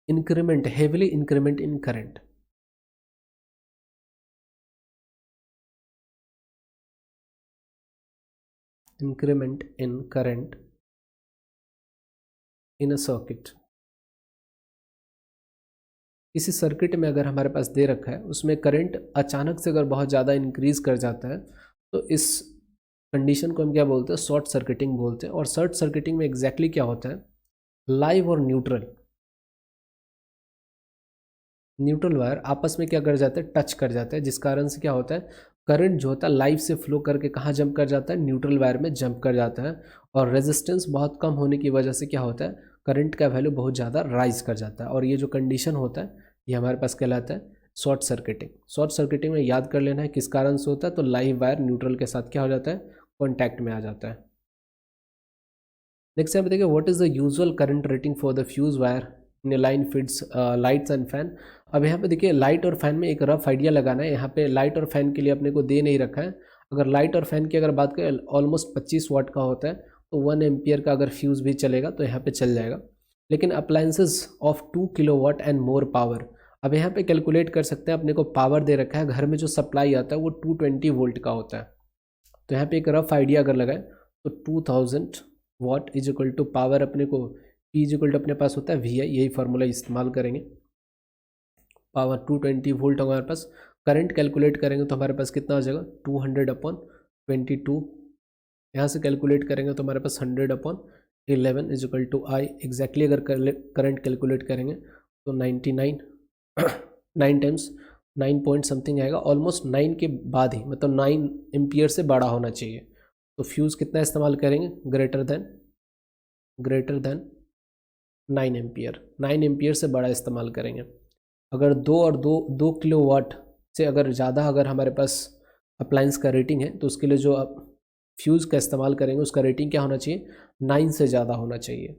Increment, heavily increment in current. Increment in current in a circuit. किसी सर्किट में अगर हमारे पास दे रखा है, उसमें करंट अचानक से अगर बहुत ज़्यादा इंक्रीज कर जाता है, तो इस कंडीशन को हम क्या बोलते हैं? शॉर्ट सर्किटिंग बोलते हैं। और शॉर्ट सर्किटिंग में एग्जैक्टली क्या होता है? लाइव और न्यूट्रल वायर आपस में क्या कर जाते हैं? टच कर जाते हैं, जिस कारण से क्या होता है? करंट जो होता है लाइव से फ्लो करके कहाँ जंप कर जाता है? न्यूट्रल वायर में जंप कर जाता है। और रेजिस्टेंस बहुत कम होने की वजह से क्या होता है? करंट का वैल्यू बहुत ज़्यादा राइज कर जाता है। और ये जो कंडीशन होता है, ये हमारे पास कहलाता है शॉर्ट सर्किटिंग। शॉर्ट सर्किटिंग में याद कर लेना है किस कारण से होता है, तो लाइव वायर न्यूट्रल के साथ क्या हो जाता है? कॉन्टैक्ट में आ जाता है। नेक्स्ट यहाँ पे देखिए, what is the usual current rating for the fuse wire in line feeds lights and fan. अब यहाँ पे देखिए, लाइट और फैन में एक रफ आइडिया लगाना है। यहाँ पे लाइट और फैन के लिए अपने को दे नहीं रखा है। अगर लाइट और फैन की अगर बात करें, ऑलमोस्ट 25 वाट का होता है, तो 1 एम्पियर का अगर फ्यूज़ भी चलेगा तो यहाँ पे चल जाएगा। लेकिन appliances of 2 kilowatt and more power, अब यहाँ पे कैलकुलेट कर सकते हैं। अपने को पावर दे रखा है, घर में जो सप्लाई आता है वो 220 वोल्ट का होता है। तो यहाँ पे एक रफ आइडिया अगर लगाए, तो 2000 watt is equal to power, अपने को P इज इक्वल टू अपने पास होता है VI, यही फार्मूला इस्तेमाल करेंगे। पावर 220 वोल्ट हमारे पास। करंट कैलकुलेट करेंगे तो हमारे पास कितना आ जाएगा? 200/22। यहाँ से कैलकुलेट करेंगे तो हमारे पास 100/11 is equal to I। Exactly अगर करंट कैलकुलेट करेंगे तो 99 9 टाइम्स 9 पॉइंट समथिंग आएगा। ऑलमोस्ट 9 के बाद ही, मतलब 9 एम्पियर से बड़ा होना चाहिए। तो फ्यूज़ कितना इस्तेमाल करेंगे? Greater than 9 ampere. 9 एम्पियर से बड़ा इस्तेमाल करेंगे। अगर 2 किलोवाट से अगर ज़्यादा अगर हमारे पास अप्लायंस का रेटिंग है, तो उसके लिए जो आप फ्यूज़ का इस्तेमाल करेंगे उसका रेटिंग क्या होना चाहिए? 9 से ज़्यादा होना चाहिए।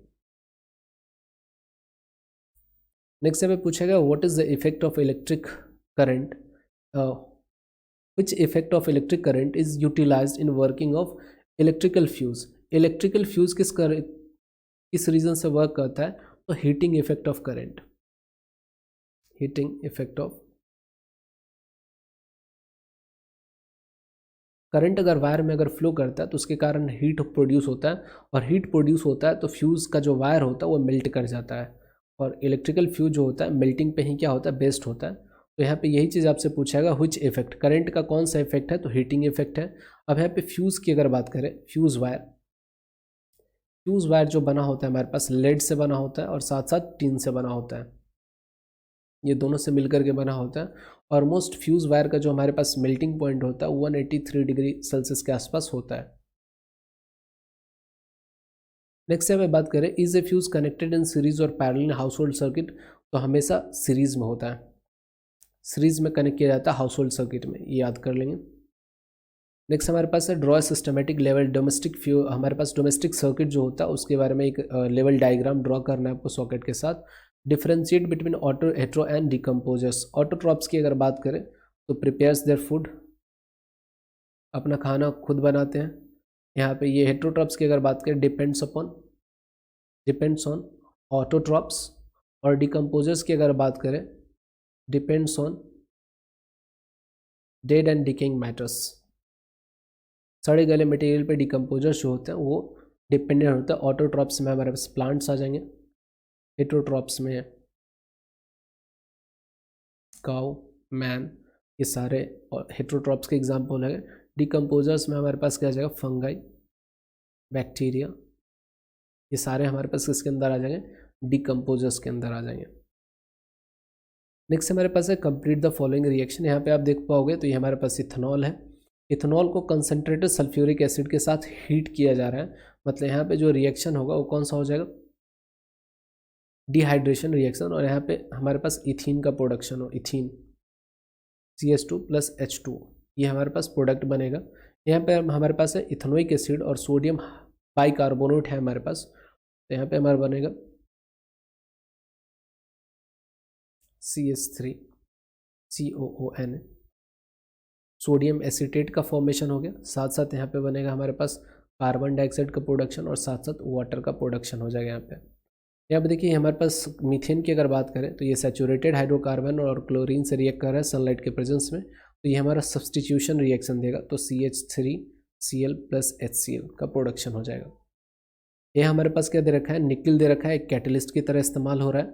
नेक्स्ट यहाँ पे पूछेगा, what is the effect of electric current, which effect of electric current is utilized in working of electrical fuse. Electrical fuse किस रीज़न से वर्क करता है? तो heating effect of current. Heating effect of current अगर wire में अगर flow करता है तो उसके कारण हीट प्रोड्यूस होता है, और हीट प्रोड्यूस होता है तो फ्यूज़ का जो वायर होता है वो मेल्ट कर जाता है। और इलेक्ट्रिकल फ्यूज जो होता है मेल्टिंग पे ही क्या होता है? बेस्ड होता है। तो यहाँ पे यही चीज़ आपसे पूछेगा, व्हिच इफेक्ट, करंट का कौन सा इफेक्ट है? तो हीटिंग इफेक्ट है। अब यहाँ पे फ्यूज़ की अगर बात करें, फ्यूज़ वायर जो बना होता है हमारे पास लेड से बना होता है और साथ साथ टिन से बना होता है। ये दोनों से मिलकर के बना होता है। ऑलमोस्ट फ्यूज़ वायर का जो हमारे पास मेल्टिंग पॉइंट होता है 183 डिग्री सेल्सियस के आसपास होता है। नेक्स्ट यहाँ पे बात करें, is a fuse connected in series और parallel in household circuit. तो हमेशा सीरीज में होता है, सीरीज में कनेक्ट किया जाता है हाउस होल्ड सर्किट में, ये याद कर लेंगे। नेक्स्ट हमारे पास है, draw systematic level domestic few. हमारे पास डोमेस्टिक सर्किट जो होता है उसके बारे में एक लेवल डायग्राम ड्रॉ करना है आपको सॉकेट के साथ। Differentiate between auto, hetero and decomposers. Autotrophs की अगर बात करें तो प्रिपेयर्स देयर फूड, अपना खाना खुद बनाते हैं। यहाँ पे ये हेट्रोट्रॉप्स की अगर बात करें, डिपेंड्स ऑन ऑटोट्रॉप्स। और डिकम्पोजर्स की अगर बात करें, depends on dead and decaying matters. सड़े गले मटेरियल पे डिकम्पोजर्स जो होते हैं वो डिपेंडेंट होता है। ऑटोट्रॉप्स में हमारे पास प्लांट्स आ जाएंगे, हेट्रोट्रॉप्स में काउ, मैन, ये सारे हेट्रोट्रॉप्स के एग्जाम्पल है। डिकम्पोजर्स में हमारे पास क्या आ जाएगा? फंगाई, बैक्टीरिया, ये सारे हमारे पास किसके अंदर आ जाएंगे? डिकम्पोजर्स के अंदर आ जाएंगे। नेक्स्ट हमारे पास है, कंप्लीट द फॉलोइंग रिएक्शन। यहाँ पे आप देख पाओगे तो ये हमारे पास इथेनॉल है। इथेनॉल को कंसनट्रेटेड सल्फ्यूरिक एसिड के साथ हीट किया जा रहा है। मतलब यहाँ पे जो रिएक्शन होगा वो कौन सा हो जाएगा? Dehydration reaction. और यहाँ पे हमारे पास इथीन का प्रोडक्शन हो, इथीन CH2 + H2, ये हमारे पास प्रोडक्ट बनेगा। यहाँ पे हमारे पास है इथेनोइक एसिड और सोडियम बाइकार्बोनेट है हमारे पास। तो यहाँ पे हमारा बनेगा CH3COON। सोडियम एसीटेट का फॉर्मेशन हो गया, साथ साथ यहाँ पे बनेगा हमारे पास कार्बन डाइऑक्साइड का प्रोडक्शन और साथ साथ वाटर का प्रोडक्शन हो जाएगा। यहाँ पे देखिए हमारे पास मीथेन की अगर बात करें तो ये सैचुरेटेड हाइड्रोकार्बन और क्लोरीन से रिएक्ट कर रहा है सनलाइट के प्रेजेंस में, तो ये हमारा सब्सटीट्यूशन रिएक्शन देगा, तो CH3Cl + HCl का प्रोडक्शन हो जाएगा। ये हमारे पास क्या दे रखा है, निकिल दे रखा है, एक कैटलिस्ट की तरह इस्तेमाल हो रहा है।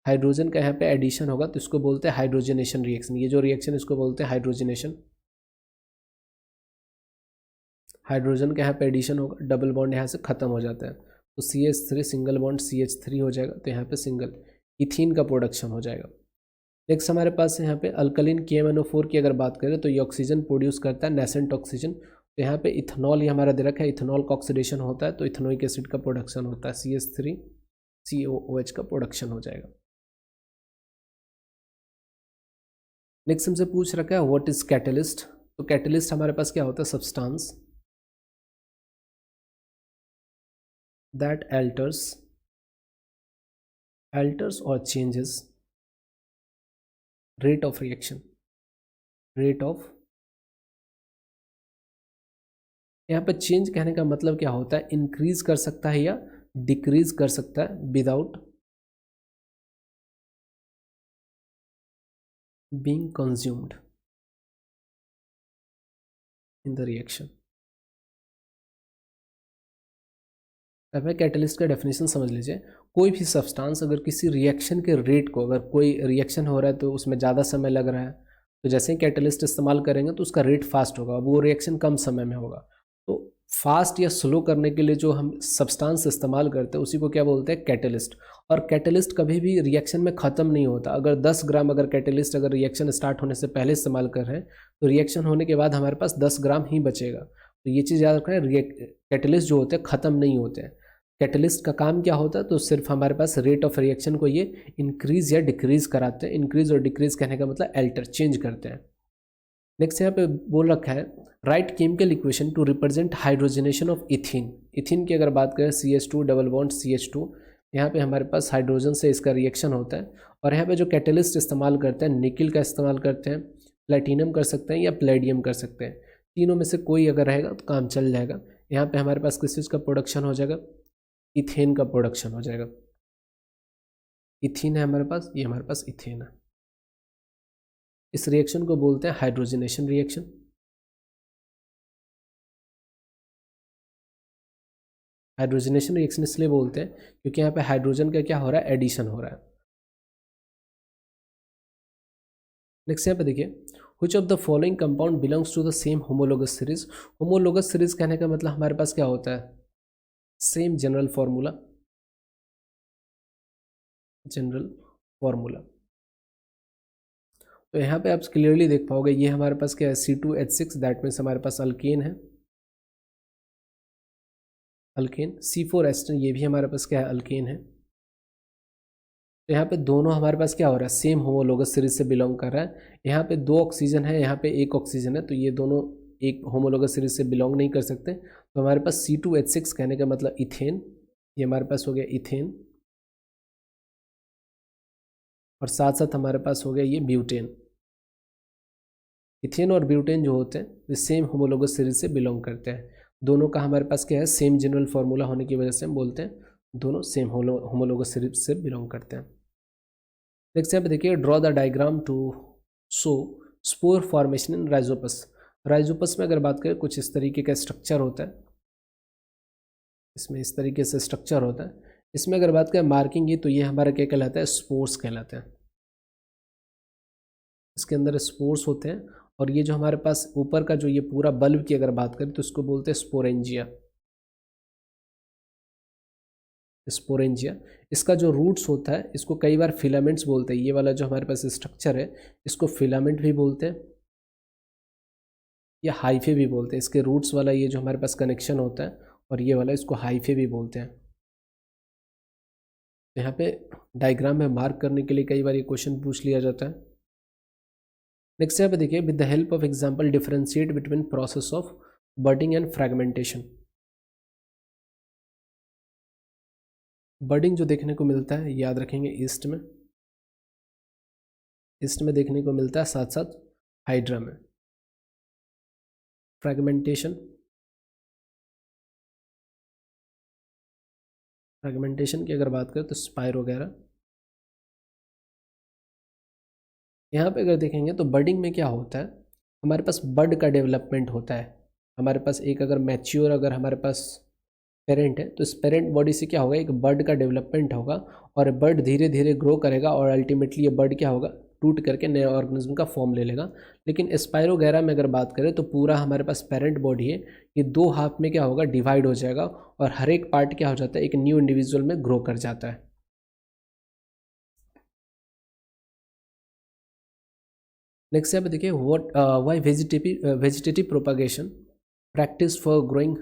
हाइड्रोजन का यहाँ पे एडिशन होगा तो इसको बोलते हैं हाइड्रोजनेशन रिएक्शन, ये जो रिएक्शन इसको बोलते हैं हाइड्रोजनेशन। हाइड्रोजन का यहाँ पे एडिशन होगा, डबल बॉन्ड यहाँ से खत्म हो जाता है, तो CH3 सिंगल बॉन्ड CH3 हो जाएगा, तो यहाँ पे सिंगल इथीन का प्रोडक्शन हो जाएगा। नेक्स्ट हमारे पास यहाँ पे अल्कलिन KMnO4 की अगर बात करें तो ये ऑक्सीजन प्रोड्यूस करता है, नेसेंट ऑक्सीजन। तो यहाँ पे इथेनॉल ये हमारा दे रखा है, इथेनॉल का ऑक्सीडेशन होता है तो इथेनोइक एसिड का प्रोडक्शन होता है, CH3COOH का प्रोडक्शन हो जाएगा। नेक्स्ट हमसे पूछ रखा है व्हाट इज कैटलिस्ट। तो कैटलिस्ट हमारे पास क्या होता है, substance that alters or changes rate of reaction, यहाँ पे चेंज कहने का मतलब क्या होता है, इंक्रीज कर सकता है या डिक्रीज कर सकता है without being consumed in the reaction. अब कैटलिस्ट का डेफिनेशन समझ लीजिए, कोई भी सब्सटेंस अगर किसी रिएक्शन के रेट को, अगर कोई रिएक्शन हो रहा है तो उसमें ज़्यादा समय लग रहा है, तो जैसे ही कैटलिस्ट इस्तेमाल करेंगे तो उसका रेट फास्ट होगा, वो रिएक्शन कम समय में होगा। तो फास्ट या स्लो करने के लिए जो हम सब्सटेंस इस्तेमाल करते हैं उसी को क्या बोलते हैं, कैटलिस्ट। और कैटलिस्ट कभी भी रिएक्शन में ख़त्म नहीं होता। अगर 10 ग्राम अगर कैटलिस्ट अगर रिएक्शन स्टार्ट होने से पहले इस्तेमाल कर रहे हैं तो रिएक्शन होने के बाद हमारे पास 10 ग्राम ही बचेगा। तो ये चीज़ याद रखना है, कैटलिस्ट जो होते हैं ख़त्म नहीं होते हैं। कैटलिस्ट का काम क्या होता है, तो सिर्फ हमारे पास रेट ऑफ रिएक्शन को ये इंक्रीज या डिक्रीज कराते हैं। इंक्रीज और डिक्रीज कहने का मतलब अल्टर, चेंज करते हैं। नेक्स्ट यहाँ पे बोल रखा है right chemical equation two represent hydrogenation of ethene. Ethene की अगर बात करें CH2 डबल बॉन्ड CH2, यहाँ पे हमारे पास हाइड्रोजन से इसका रिएक्शन होता है। और यहाँ पे जो कैटलिस्ट इस्तेमाल करते हैं, निकिल का इस्तेमाल करते हैं, प्लेटिनम कर सकते हैं या प्लेडियम कर सकते हैं, तीनों में से कोई अगर रहेगा तो काम चल जाएगा। यहाँ पे हमारे पास किस चीज़ का प्रोडक्शन हो जाएगा, इथेन का प्रोडक्शन हो जाएगा। इथीन है हमारे पास, ये हमारे पास इथेन है। इस रिएक्शन को बोलते हैं हाइड्रोजनेशन रिएक्शन। हाइड्रोजनेशन रिएक्शन इसलिए बोलते हैं क्योंकि यहाँ पे हाइड्रोजन का क्या हो रहा है, एडिशन हो रहा है। नेक्स्ट यहाँ पे देखिए which of the following compound belongs to the same homologous series. Homologous series कहने का मतलब हमारे पास क्या होता है, same general formula, general formula. तो यहाँ पे आप क्लियरली देख पाओगे ये हमारे पास क्या है, C2H6, दैट मीन्स हमारे पास अल्केन है, अल्केन। C4H10 ये भी हमारे पास क्या है, अल्केन है। तो यहाँ पे दोनों हमारे पास क्या हो रहा है, सेम होमोलोगस सीरीज से बिलोंग कर रहा है। यहाँ पे 2 ऑक्सीजन है, यहाँ पे 1 ऑक्सीजन है, तो ये दोनों एक होमोलोगस सीरीज से बिलोंग नहीं कर सकते। तो हमारे पास C2H6 कहने का मतलब इथेन, ये हमारे पास हो गया इथेन, और साथ साथ हमारे पास हो गया ये ब्यूटेन। इथेन और ब्यूटेन जो होते हैं वे सेम होमोलोगस सीरीज से बिलोंग करते हैं। दोनों का हमारे पास क्या है, सेम जनरल फार्मूला होने की वजह से हम बोलते हैं दोनों सेम होमोलोगस सीरीज से बिलोंग करते हैं। नेक्स्ट यहाँ पे देखिए draw the diagram to show spore formation in rhizopus. Rhizopus में अगर बात करें कुछ इस तरीके का स्ट्रक्चर होता है, इसमें इस तरीके से स्ट्रक्चर होता है। इसमें अगर बात करें मार्किंग की, तो ये हमारा क्या कहलाता है, स्पोर्स कहलाते हैं। इसके अंदर स्पोर्स होते हैं, और ये जो हमारे पास ऊपर का जो ये पूरा बल्ब की अगर बात करें तो इसको बोलते हैं स्पोरेंजिया। स्पोरेंजिया, इसका जो रूट्स होता है इसको कई बार फिलामेंट्स बोलते हैं। ये वाला जो हमारे पास स्ट्रक्चर है इसको फिलामेंट भी बोलते हैं या हाइफे भी बोलते हैं। इसके रूट्स वाला ये जो हमारे पास कनेक्शन होता है, और ये वाला इसको हाइफे भी बोलते हैं। यहाँ पे डायग्राम में मार्क करने के लिए कई बार ये क्वेश्चन पूछ लिया जाता है। नेक्स्ट यहाँ पे देखिए with the help of example differentiate between process of budding and fragmentation. Budding जो देखने को मिलता है याद रखेंगे ईस्ट में, ईस्ट में देखने को मिलता है, साथ साथ हाइड्रा में। फ्रेगमेंटेशन की अगर बात करें तो स्पाइर वगैरह। यहाँ पे अगर देखेंगे तो बडिंग में क्या होता है, हमारे पास बड का डेवलपमेंट होता है। हमारे पास एक अगर मैच्योर अगर हमारे पास पेरेंट है तो इस पेरेंट बॉडी से क्या होगा, एक बर्ड का डेवलपमेंट होगा और बर्ड धीरे धीरे ग्रो करेगा और अल्टीमेटली ये बर्ड क्या होगा, टूट करके नए ऑर्गेनिज्म का फॉर्म ले लेगा। लेकिन स्पाइरोगैरा में अगर बात करें तो पूरा हमारे पास पेरेंट बॉडी है, ये दो हाफ में क्या होगा, डिवाइड हो जाएगा और हर एक पार्ट क्या हो जाता है, एक न्यू इंडिविजुअल में ग्रो कर जाता है। नेक्स्ट यहाँ पे देखिए what why vegetative propagation practice for growing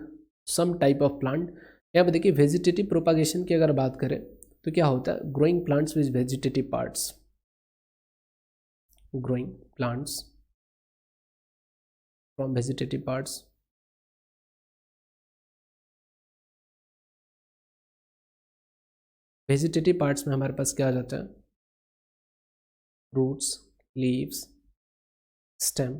some type of plant. यहाँ पे देखिए वेजिटेटिव प्रोपागेशन की अगर बात करें तो क्या होता है, growing plants with vegetative parts, growing plants from vegetative parts. Vegetative parts में हमारे पास क्या आ जाता है, रूट्स, लीव्स, स्टेम,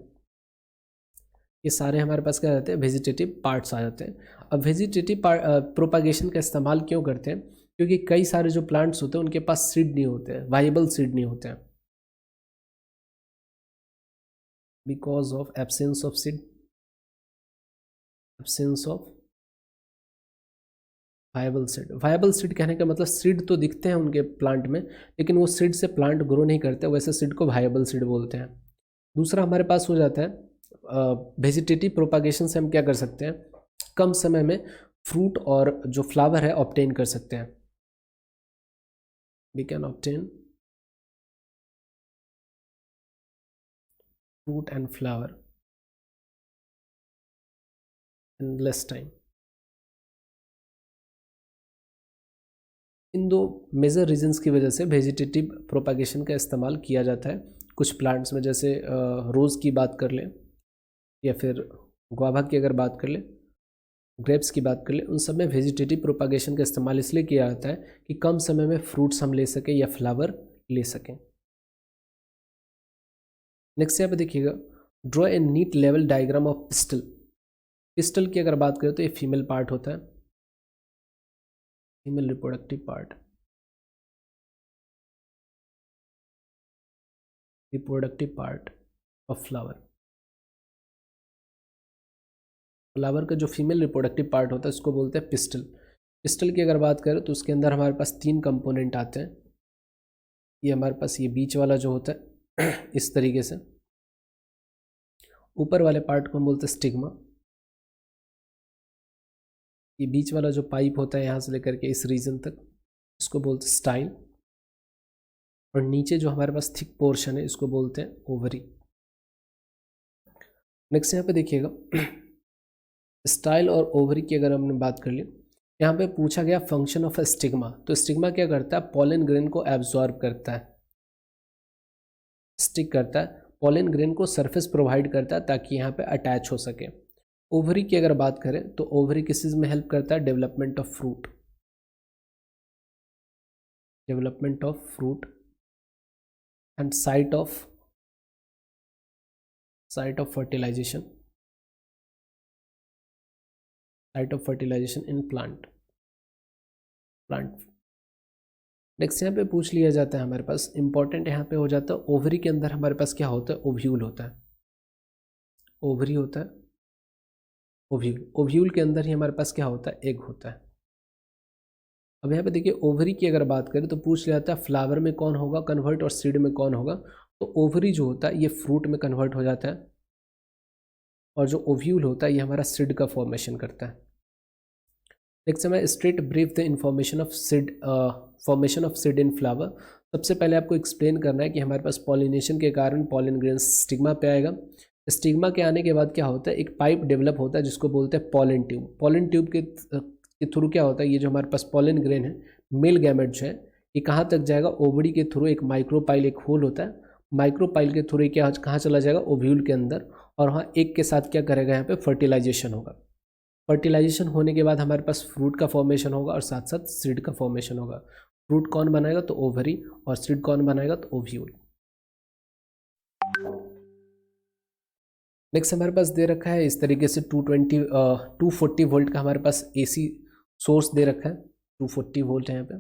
ये सारे हमारे पास क्या रहते हैं, वेजिटेटिव पार्ट्स आ जाते हैं। अब वेजिटेटिव प्रोपागेशन का इस्तेमाल क्यों करते हैं, क्योंकि कई सारे जो प्लांट्स होते हैं उनके पास सीड नहीं होते हैं, वाइबल सीड नहीं होते हैं, because of absence of seed, absence of viable seed. Viable seed कहने का मतलब सीड तो दिखते हैं उनके प्लांट में, लेकिन वो सीड से प्लांट ग्रो नहीं करते, वैसे सीड को वायबल सीड बोलते हैं। दूसरा हमारे पास हो जाता है वेजिटेटिव प्रोपागेशन से हम क्या कर सकते हैं, कम समय में फ्रूट और जो फ्लावर है ऑब्टेन कर सकते हैं। We can obtain fruit and flower in less time. इन दो मेजर रीजंस की वजह से वेजिटेटिव प्रोपागेशन का इस्तेमाल किया जाता है कुछ प्लांट्स में, जैसे रोज़ की बात कर लें या फिर गुआवा की अगर बात कर लें, ग्रेप्स की बात कर लें, उन सब में वेजिटेटिव प्रोपागेशन का इस्तेमाल इसलिए किया जाता है कि कम समय में फ्रूट्स हम ले सकें या फ्लावर ले सकें। नेक्स्ट यहाँ पे देखिएगा, ड्रॉ ए नीट लेवल डायग्राम ऑफ पिस्टल। पिस्टल की अगर बात करें तो ये फीमेल पार्ट होता है, female reproductive part, reproductive part of flower. Flower का जो फीमेल रिप्रोडक्टिव पार्ट होता है उसको बोलते हैं पिस्टल। पिस्टल की अगर बात करें तो उसके अंदर हमारे पास 3 कंपोनेंट आते हैं। ये हमारे पास ये बीच वाला जो होता है इस तरीके से, ऊपर वाले पार्ट को हम बोलते हैं स्टिग्मा, ये बीच वाला जो पाइप होता है यहाँ से लेकर के इस रीजन तक इसको बोलते हैं स्टाइल, और नीचे जो हमारे पास थिक पोर्शन है इसको बोलते हैं ओवरी। नेक्स्ट यहाँ पे देखिएगा, स्टाइल और ओवरी की अगर हमने बात कर ली, यहाँ पे पूछा गया फंक्शन ऑफ स्टिग्मा। तो स्टिग्मा क्या करता है, पॉलन ग्रेन को एब्जॉर्ब करता है, स्टिक करता है, पॉलन ग्रेन को सरफेस प्रोवाइड करता है ताकि यहाँ पे अटैच हो सके। ओवरी की अगर बात करें तो ओवरी किस चीज़ में हेल्प करता है, development of fruit, development of fruit and site of fertilisation, site of fertilisation in plant. Next यहाँ पे पूछ लिया जाता है हमारे पास, इंपॉर्टेंट यहाँ पे हो जाता है, ओवरी के अंदर हमारे पास क्या होता है, ओव्यूल होता है, ओवरी होता है, ओव्यूल, ओव्यूल के अंदर ही हमारे पास क्या होता है, एग होता है। अब यहाँ पे देखिए ओवरी की अगर बात करें तो पूछ लिया जाता है फ्लावर में कौन होगा कन्वर्ट और सीड में कौन होगा। तो ओवरी जो होता है ये फ्रूट में कन्वर्ट हो जाता है, और जो ओव्यूल होता है ये हमारा सीड का फॉर्मेशन करता है। नेक्स्ट हमें straight brief the information of seed, formation of seed in flower. सबसे पहले आपको एक्सप्लेन करना है कि हमारे पास पॉलिनेशन के कारण पॉलन ग्रेन स्टिग्मा पे आएगा। स्टिग्मा के आने के बाद क्या होता है, एक पाइप डेवलप होता है जिसको बोलते हैं पॉलन ट्यूब। पॉलन ट्यूब के थ्रू क्या होता है, ये जो हमारे पास पॉलन ग्रेन है, मेल गैमेट जो है, ये कहाँ तक जाएगा, ओवरी के थ्रू एक माइक्रोपाइल, एक होल होता है, माइक्रोपाइल के थ्रू क्या कहाँ चला जाएगा, ओव्यूल के अंदर, और वहाँ एक के साथ क्या करेगा, यहाँ पे फर्टिलाइजेशन होगा। फर्टिलाइजेशन होने के बाद हमारे पास फ्रूट का फॉर्मेशन होगा और साथ साथ सीड का फॉर्मेशन होगा। फ्रूट कौन बनाएगा, तो ओवरी, और सीड कौन बनाएगा, तो ओव्यूल। नेक्स्ट हमारे पास दे रखा है इस तरीके से 240 वोल्ट का हमारे पास AC सोर्स दे रखा है, 240 वोल्ट है यहाँ पे।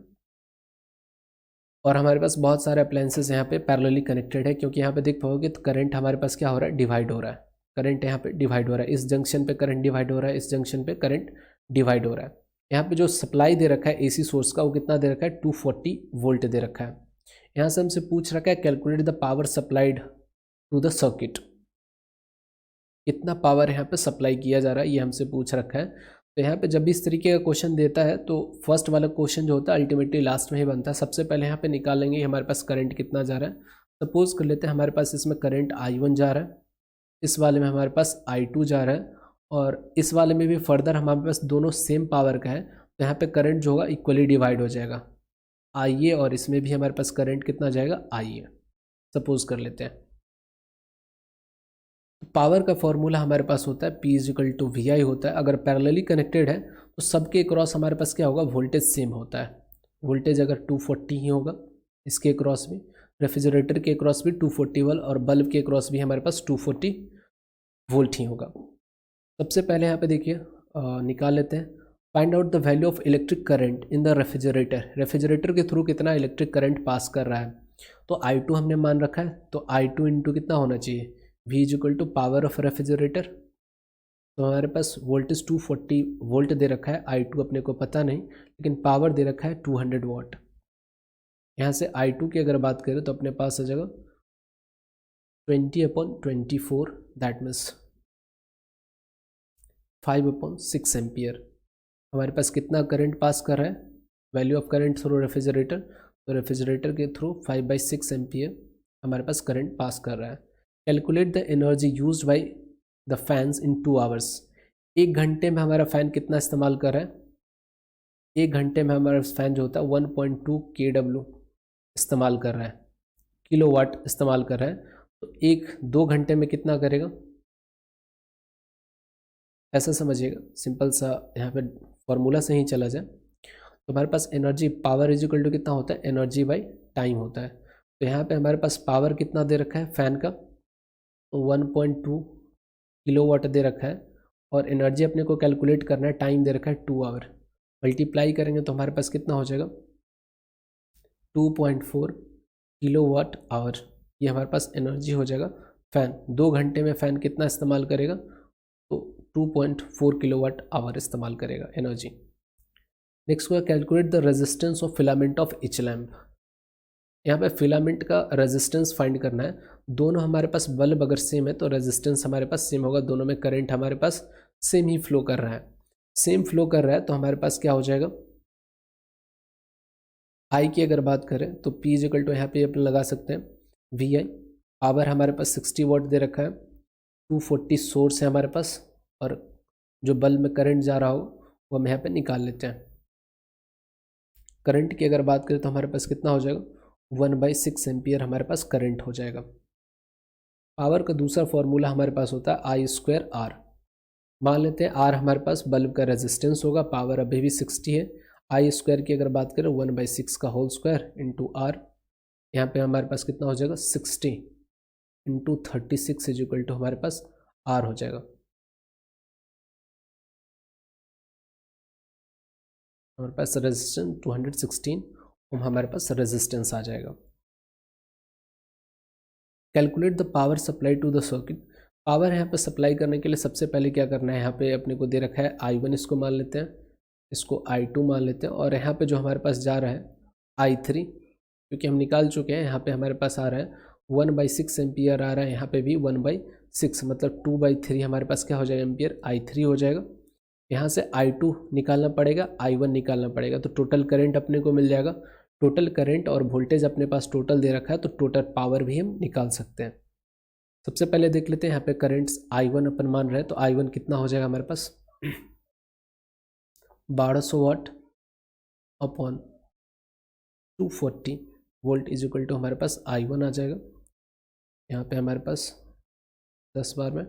और हमारे पास बहुत सारे अप्लायंसेस यहाँ पे पैरेलली कनेक्टेड है, क्योंकि यहाँ पे देख पाओगे तो करंट हमारे पास क्या हो रहा है, डिवाइड हो रहा है। करंट यहाँ पे डिवाइड हो रहा है, इस जंक्शन पे करंट डिवाइड हो रहा है, इस जंक्शन पे करंट डिवाइड हो रहा है। यहाँ पे जो सप्लाई दे रखा है AC सोर्स का वो कितना दे रखा है, 240 वोल्ट दे रखा है। यहाँ से हमसे पूछ रखा है calculate the power supplied to the circuit, कितना पावर यहाँ पे सप्लाई किया जा रहा है ये हमसे पूछ रखा है। तो यहाँ पे जब भी इस तरीके का क्वेश्चन देता है तो फर्स्ट वाला क्वेश्चन जो होता है अल्टीमेटली लास्ट में ही बनता है। सबसे पहले यहाँ पे निकालेंगे हमारे पास करंट कितना जा रहा है। सपोज कर लेते हैं हमारे पास इसमें करंट I1 जा रहा है, इस वाले में हमारे पास I2 जा रहा है, और इस वाले में भी फर्दर हमारे पास दोनों सेम पावर का है, तो यहाँ पे करंट जो होगा इक्वली डिवाइड हो जाएगा IA, और इसमें भी हमारे पास करंट कितना जाएगा IA, सपोज कर लेते हैं। पावर का फॉर्मूला हमारे पास होता है P=VI होता है। अगर पैरेलली कनेक्टेड है तो सबके क्रॉस हमारे पास क्या होगा, वोल्टेज सेम होता है। वोल्टेज अगर 240 ही होगा, इसके क्रॉस भी, रेफ्रिजरेटर के क्रॉस भी 240 वोल्ट, और बल्ब के क्रॉस भी हमारे पास 240 वोल्ट ही होगा। सबसे पहले यहाँ पे देखिए निकाल लेते हैं। Find out the value of electric current in the refrigerator. Refrigerator के थ्रू कितना इलेक्ट्रिक करंट पास कर रहा है। तो I2 हमने मान रखा है, तो I2 इंटू कितना होना चाहिए, V= पावर ऑफ रेफ्रिजरेटर। तो हमारे पास वोल्टेज 240 वोल्ट दे रखा है, I2 अपने को पता नहीं, लेकिन पावर दे रखा है 200 वाट। यहाँ से I2 की अगर बात करें तो अपने पास आ जाएगा 20/24, दैट मीन्स 5/6 एम्पियर। हमारे पास कितना करंट पास कर रहा है, value of current through refrigerator, तो रेफ्रिजरेटर के थ्रू 5/6 एम्पियर हमारे पास करंट पास कर रहा है। Calculate the energy used by the fans in 2 hours. 1 घंटे में हमारा फ़ैन कितना इस्तेमाल कर रहा है, 1 घंटे में हमारा फ़ैन जो होता है 1.2 kW इस्तेमाल कर रहा है, किलोवाट इस्तेमाल कर रहा है। तो 1-2 घंटे में कितना करेगा, ऐसा समझिएगा, सिंपल सा यहाँ पे फॉर्मूला से ही चला जाए तो हमारे पास एनर्जी पावर कितना होता है, एनर्जी बाई टाइम होता है। तो यहाँ पे हमारे पास पावर कितना दे रखा है फ़ैन का, तो 1.2 किलोवाट दे रखा है, और एनर्जी अपने को कैलकुलेट करना है, टाइम दे रखा है 2 आवर। मल्टीप्लाई करेंगे तो हमारे पास कितना हो जाएगा, 2.4 किलोवाट आवर। ये हमारे पास एनर्जी हो जाएगा फ़ैन। 2 घंटे में फ़ैन कितना इस्तेमाल करेगा, तो 2.4 किलोवाट आवर इस्तेमाल करेगा एनर्जी। नेक्स्ट को calculate the resistance of filament of each lamp. यहाँ पे फिलामेंट का रेजिस्टेंस फाइंड करना है। दोनों हमारे पास बल्ब अगर सेम है तो रेजिस्टेंस हमारे पास सेम होगा, दोनों में करंट हमारे पास सेम ही फ्लो कर रहा है। सेम फ्लो कर रहा है तो हमारे पास क्या हो जाएगा, आई की अगर बात करें तो P= यहाँ पे अपन लगा सकते हैं VI। पावर हमारे पास 60 वाट दे रखा है, 240 सोर्स है हमारे पास, और जो बल्ब में करंट जा रहा हो वो हम यहाँ पे निकाल लेते हैं। करंट की अगर बात करें तो हमारे पास कितना हो जाएगा, 1/6 एम्पियर हमारे पास करंट हो जाएगा। पावर का दूसरा फॉर्मूला हमारे पास होता है I²R। मान लेते हैं R हमारे पास बल्ब का रेजिस्टेंस होगा, पावर अभी भी 60 है। I² की अगर बात करें 1/6 का होल स्क्वायर इंटू R, यहाँ पे हमारे पास कितना हो जाएगा, 60 इंटू 36 हमारे पास R हो जाएगा। हमारे पास रेजिस्टेंस 216 ओम हमारे पास रेजिस्टेंस आ जाएगा। Calculate the power supply to the circuit. Power यहाँ पे सप्लाई करने के लिए सबसे पहले क्या करना है, यहाँ पे अपने को दे रखा है I1, इसको मान लेते हैं, इसको I2 मान लेते हैं, और यहाँ पे जो हमारे पास जा रहा है I3, क्योंकि हम निकाल चुके हैं। यहाँ पे हमारे पास आ रहा है 1/6 एम्पियर आ रहा है, यहाँ पे भी 1/6 मतलब 2/3 हमारे पास क्या हो जाएगा, एम्पियर I3 हो जाएगा। यहाँ से I2 निकालना पड़ेगा, I1 निकालना पड़ेगा, तो टोटल करंट अपने को मिल जाएगा। टोटल करंट और वोल्टेज अपने पास टोटल दे रखा है, तो टोटल पावर भी हम निकाल सकते हैं। सबसे पहले देख लेते हैं यहाँ पे करंट्स I1 अपन मान रहे हैं, तो I1 कितना हो जाएगा हमारे पास 1200 वाट अपॉन 240 वोल्ट = हमारे पास I1 आ जाएगा। यहाँ पे हमारे पास 10 बार में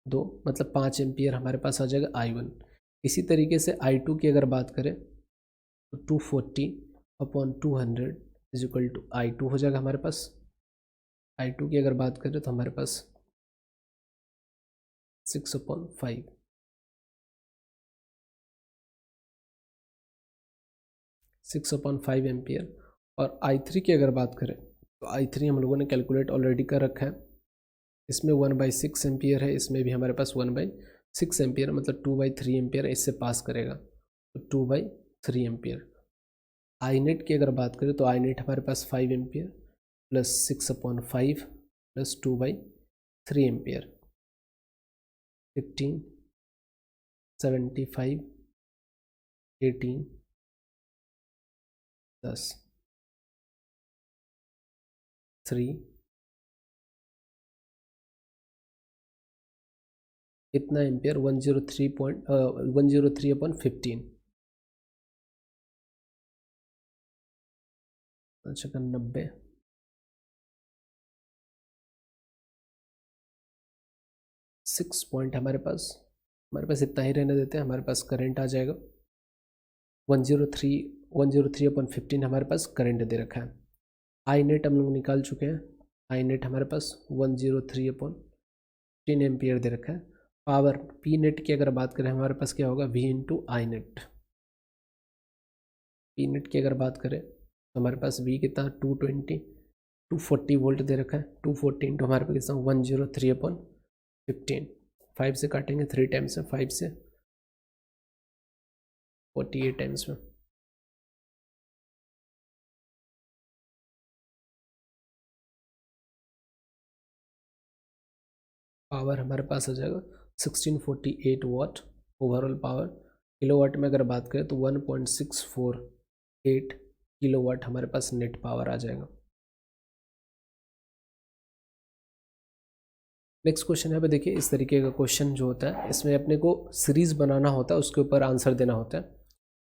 2 मतलब 5 एम्पियर हमारे पास आ जाएगा I1। इसी तरीके से I2 की अगर बात करें तो 240 अपॉन 200 = I2 हो जाएगा हमारे पास। I2 की अगर बात करें तो हमारे पास 6/5, 6/5 एम्पियर। और I3 की अगर बात करें तो I3 हम लोगों ने कैलकुलेट ऑलरेडी कर रखा है, इसमें 1/6 एम्पियर है, इसमें भी हमारे पास 1/6 एम्पियर मतलब 2/3 एम्पियर इससे पास करेगा, तो 2/3 एम्पियर। आई नेट की अगर बात करें तो आई नेट हमारे पास 5 एम्पियर प्लस 6/5 प्लस 2/3 एम्पियर, 15, 75, 18, 10, 3, कितना एम्पियर 103/15, अच्छा 90, 6 पॉइंट हमारे पास इतना ही रहने देते हैं, हमारे पास करंट आ जाएगा 103/15 हमारे पास करंट दे रखा है। आई नेट हम लोग निकाल चुके हैं, आई नेट हमारे पास 103/10 एम्पियर दे रखा है। पावर पी नेट की अगर बात करें हमारे पास क्या होगा, V इंटू आई नेट। पी नेट की अगर बात करें तो हमारे पास V कितना 240 वोल्ट दे रखा है, 240 इंटू हमारे पास कितना 103/15, 5 से काटेंगे 3 टाइम्स में, 5 से 48 टाइम्स में, पावर हमारे पास आ जाएगा 1648 वाट ओवरऑल पावर। किलोवाट में अगर बात करें तो 1.648 किलोवाट हमारे पास नेट पावर आ जाएगा। नेक्स्ट क्वेश्चन यहाँ पे देखिए, इस तरीके का क्वेश्चन जो होता है इसमें अपने को सीरीज बनाना होता है, उसके ऊपर आंसर देना होता है।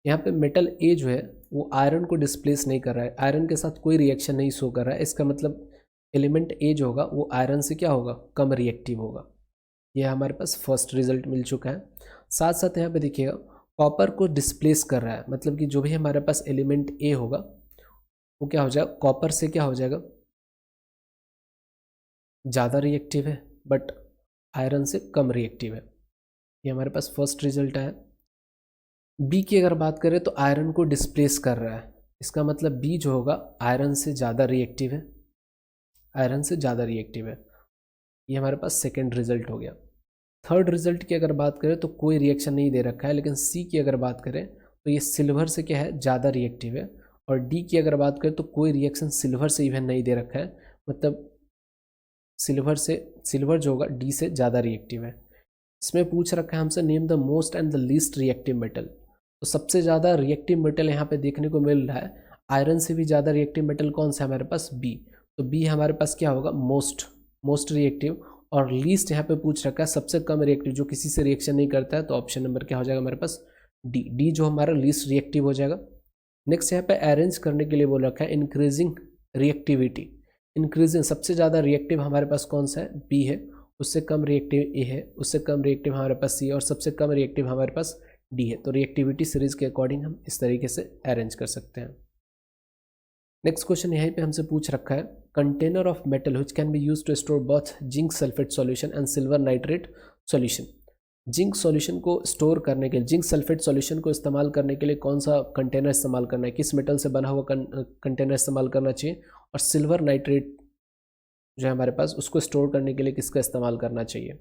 यहाँ पे मेटल ए जो है वो आयरन को डिस्प्लेस नहीं कर रहा है, आयरन के साथ कोई रिएक्शन नहीं शो कर रहा है, इसका मतलब एलिमेंट ए जो होगा वो आयरन से क्या होगा, कम रिएक्टिव होगा। यह हमारे पास फर्स्ट रिजल्ट मिल चुका है। साथ साथ यहाँ पे देखिएगा कॉपर को डिस्प्लेस कर रहा है, मतलब कि जो भी हमारे पास एलिमेंट ए होगा वो क्या हो जाएगा, कॉपर से क्या हो जाएगा, ज़्यादा रिएक्टिव है, बट आयरन से कम रिएक्टिव है। ये हमारे पास फर्स्ट रिजल्ट आया। बी की अगर बात करें तो आयरन को डिस्प्लेस कर रहा है, इसका मतलब बी जो होगा आयरन से ज़्यादा रिएक्टिव है, आयरन से ज़्यादा रिएक्टिव है। ये हमारे पास सेकेंड रिजल्ट हो गया। थर्ड रिजल्ट की अगर बात करें तो कोई रिएक्शन नहीं दे रखा है, लेकिन सी की अगर बात करें तो ये सिल्वर से क्या है, ज़्यादा रिएक्टिव है। और डी की अगर बात करें तो कोई रिएक्शन सिल्वर से इवन नहीं दे रखा है, मतलब सिल्वर जो होगा डी से ज़्यादा रिएक्टिव है। इसमें पूछ रखा है हमसे name the most and the least reactive metal, तो सबसे ज़्यादा रिएक्टिव मेटल यहाँ पे देखने को मिल रहा है, आयरन से भी ज़्यादा रिएक्टिव मेटल कौन सा है हमारे पास, बी। तो बी हमारे पास क्या होगा, मोस्ट रिएक्टिव। और लीस्ट यहाँ पे पूछ रखा है सबसे कम रिएक्टिव, जो किसी से रिएक्शन नहीं करता है, तो ऑप्शन नंबर क्या हो जाएगा हमारे पास, डी जो हमारा लीस्ट रिएक्टिव हो जाएगा। नेक्स्ट यहाँ पे अरेंज करने के लिए बोल रखा है इंक्रीजिंग रिएक्टिविटी, इंक्रीजिंग सबसे ज़्यादा रिएक्टिव हमारे पास कौन सा है, बी है, उससे कम रिएक्टिव ए है, उससे कम रिएक्टिव हमारे पास सी है, और सबसे कम रिएक्टिव हमारे पास डी है। तो रिएक्टिविटी सीरीज के अकॉर्डिंग हम इस तरीके से अरेंज कर सकते हैं। नेक्स्ट क्वेश्चन यहीं पे हमसे पूछ रखा है container of metal which can be use to store both zinc sulphate solution and silver nitrate solution. Zinc solution को स्टोर करने के लिए, जिंक सल्फेट सॉल्यूशन को इस्तेमाल करने के लिए कौन सा कंटेनर इस्तेमाल करना है, किस मेटल से बना हुआ कंटेनर इस्तेमाल करना चाहिए, और सिल्वर नाइट्रेट जो है हमारे पास उसको स्टोर करने के लिए किसका इस्तेमाल करना चाहिए।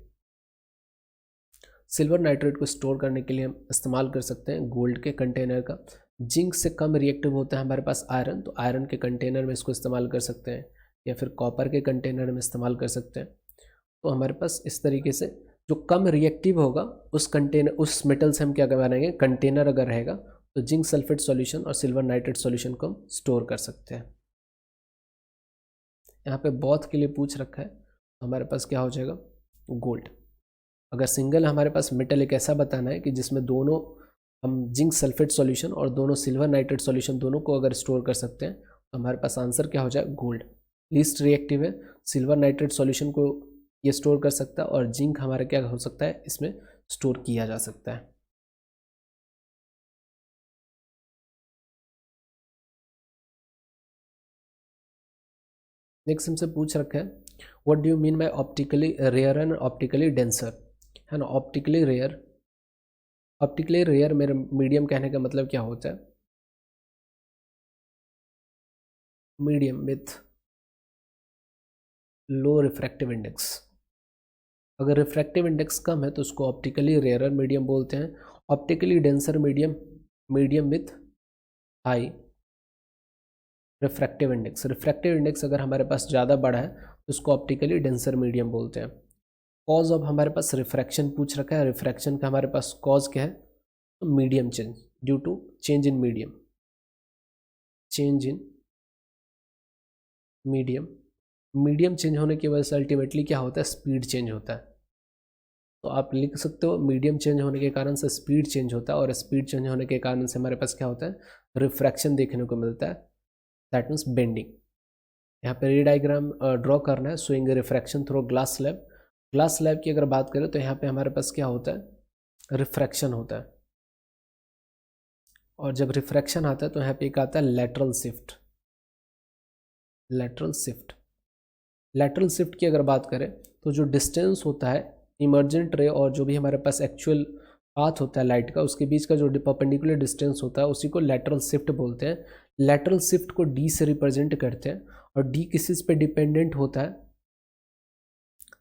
सिल्वर नाइट्रेट को स्टोर करने के लिए हम इस्तेमाल कर सकते हैं गोल्ड के कंटेनर का। जिंक से कम रिएक्टिव होता है हमारे पास आयरन, तो आयरन के कंटेनर में इसको इस्तेमाल कर सकते हैं, या फिर कॉपर के कंटेनर में इस्तेमाल कर सकते हैं। तो हमारे पास इस तरीके से जो कम रिएक्टिव होगा उस कंटेनर, उस मेटल से हम क्या बनाएंगे, कंटेनर अगर रहेगा तो जिंक सल्फेट सॉल्यूशन और सिल्वर नाइट्रेट सॉल्यूशन को हम स्टोर कर सकते हैं। यहाँ पे बोथ के लिए पूछ रखा है, तो हमारे पास क्या हो जाएगा, गोल्ड। अगर सिंगल हमारे पास मेटल एक ऐसा बताना है कि जिसमें दोनों हम जिंक सल्फेट सॉल्यूशन और दोनों सिल्वर नाइट्रेट सॉल्यूशन दोनों को अगर स्टोर कर सकते हैं, तो हमारे पास आंसर क्या हो जाए, गोल्ड। लीस्ट रिएक्टिव है, सिल्वर नाइट्रेट सॉल्यूशन को ये स्टोर कर सकता है, और जिंक हमारा क्या हो सकता है, इसमें स्टोर किया जा सकता है। नेक्स्ट हमसे पूछ रखा है what do you mean by optically rare and optically denser. है ना। ऑप्टिकली रेयर मेरे मीडियम कहने का मतलब क्या होता है, medium with low refractive index. अगर रिफ्रैक्टिव इंडेक्स कम है तो उसको ऑप्टिकली रेयरर मीडियम बोलते हैं। Optically denser medium, medium with high refractive index. Refractive index अगर हमारे पास ज़्यादा बड़ा है तो उसको ऑप्टिकली डेंसर मीडियम बोलते हैं। कॉज ऑफ हमारे पास रिफ्रैक्शन पूछ रखा है, रिफ्रैक्शन का हमारे पास कॉज क्या है, तो medium change, due to change in medium, change in medium. Medium change होने की वजह से अल्टीमेटली क्या होता है, स्पीड चेंज होता है। तो आप लिख सकते हो मीडियम चेंज होने के कारण से स्पीड चेंज होता है, और स्पीड चेंज होने के कारण से हमारे पास क्या होता है, रिफ्रैक्शन देखने को मिलता है, दैट मीन्स बेंडिंग। यहाँ पे रे डायग्राम ड्रॉ करना है, showing refraction through glass slab. Glass slab की अगर बात करें तो यहाँ पे हमारे पास क्या होता है, रिफ्रैक्शन होता है, और जब रिफ्रैक्शन आता है तो यहाँ पे एक आता है lateral shift. Lateral shift, lateral shift की अगर बात करें तो जो डिस्टेंस होता है इमर्जेंट रे और जो भी हमारे पास एक्चुअल पाथ होता है लाइट का, उसके बीच का जो परपेंडिकुलर डिस्टेंस होता है उसी को लेटरल शिफ्ट बोलते हैं। लेटरल शिफ्ट को डी से रिप्रेजेंट करते हैं, और डी किस चीज़ पे डिपेंडेंट होता है,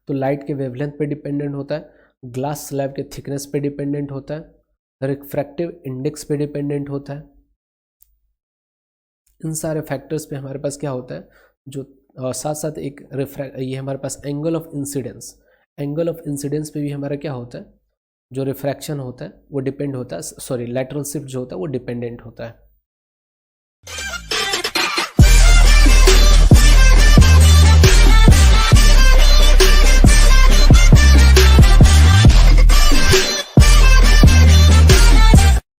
तो लाइट के वेवलेंथ पे डिपेंडेंट होता है, ग्लास स्लैब के थिकनेस पे डिपेंडेंट होता है, रिफ्रैक्टिव इंडेक्स पे डिपेंडेंट होता है। इन सारे फैक्टर्स पे हमारे पास क्या होता है, जो साथ साथ एक ये हमारे पास angle of incidence, angle of incidence पे भी हमारा क्या होता है, जो रिफ्रैक्शन होता है वो डिपेंड होता है, सॉरी लेटरल शिफ्ट जो होता है वो डिपेंडेंट होता है।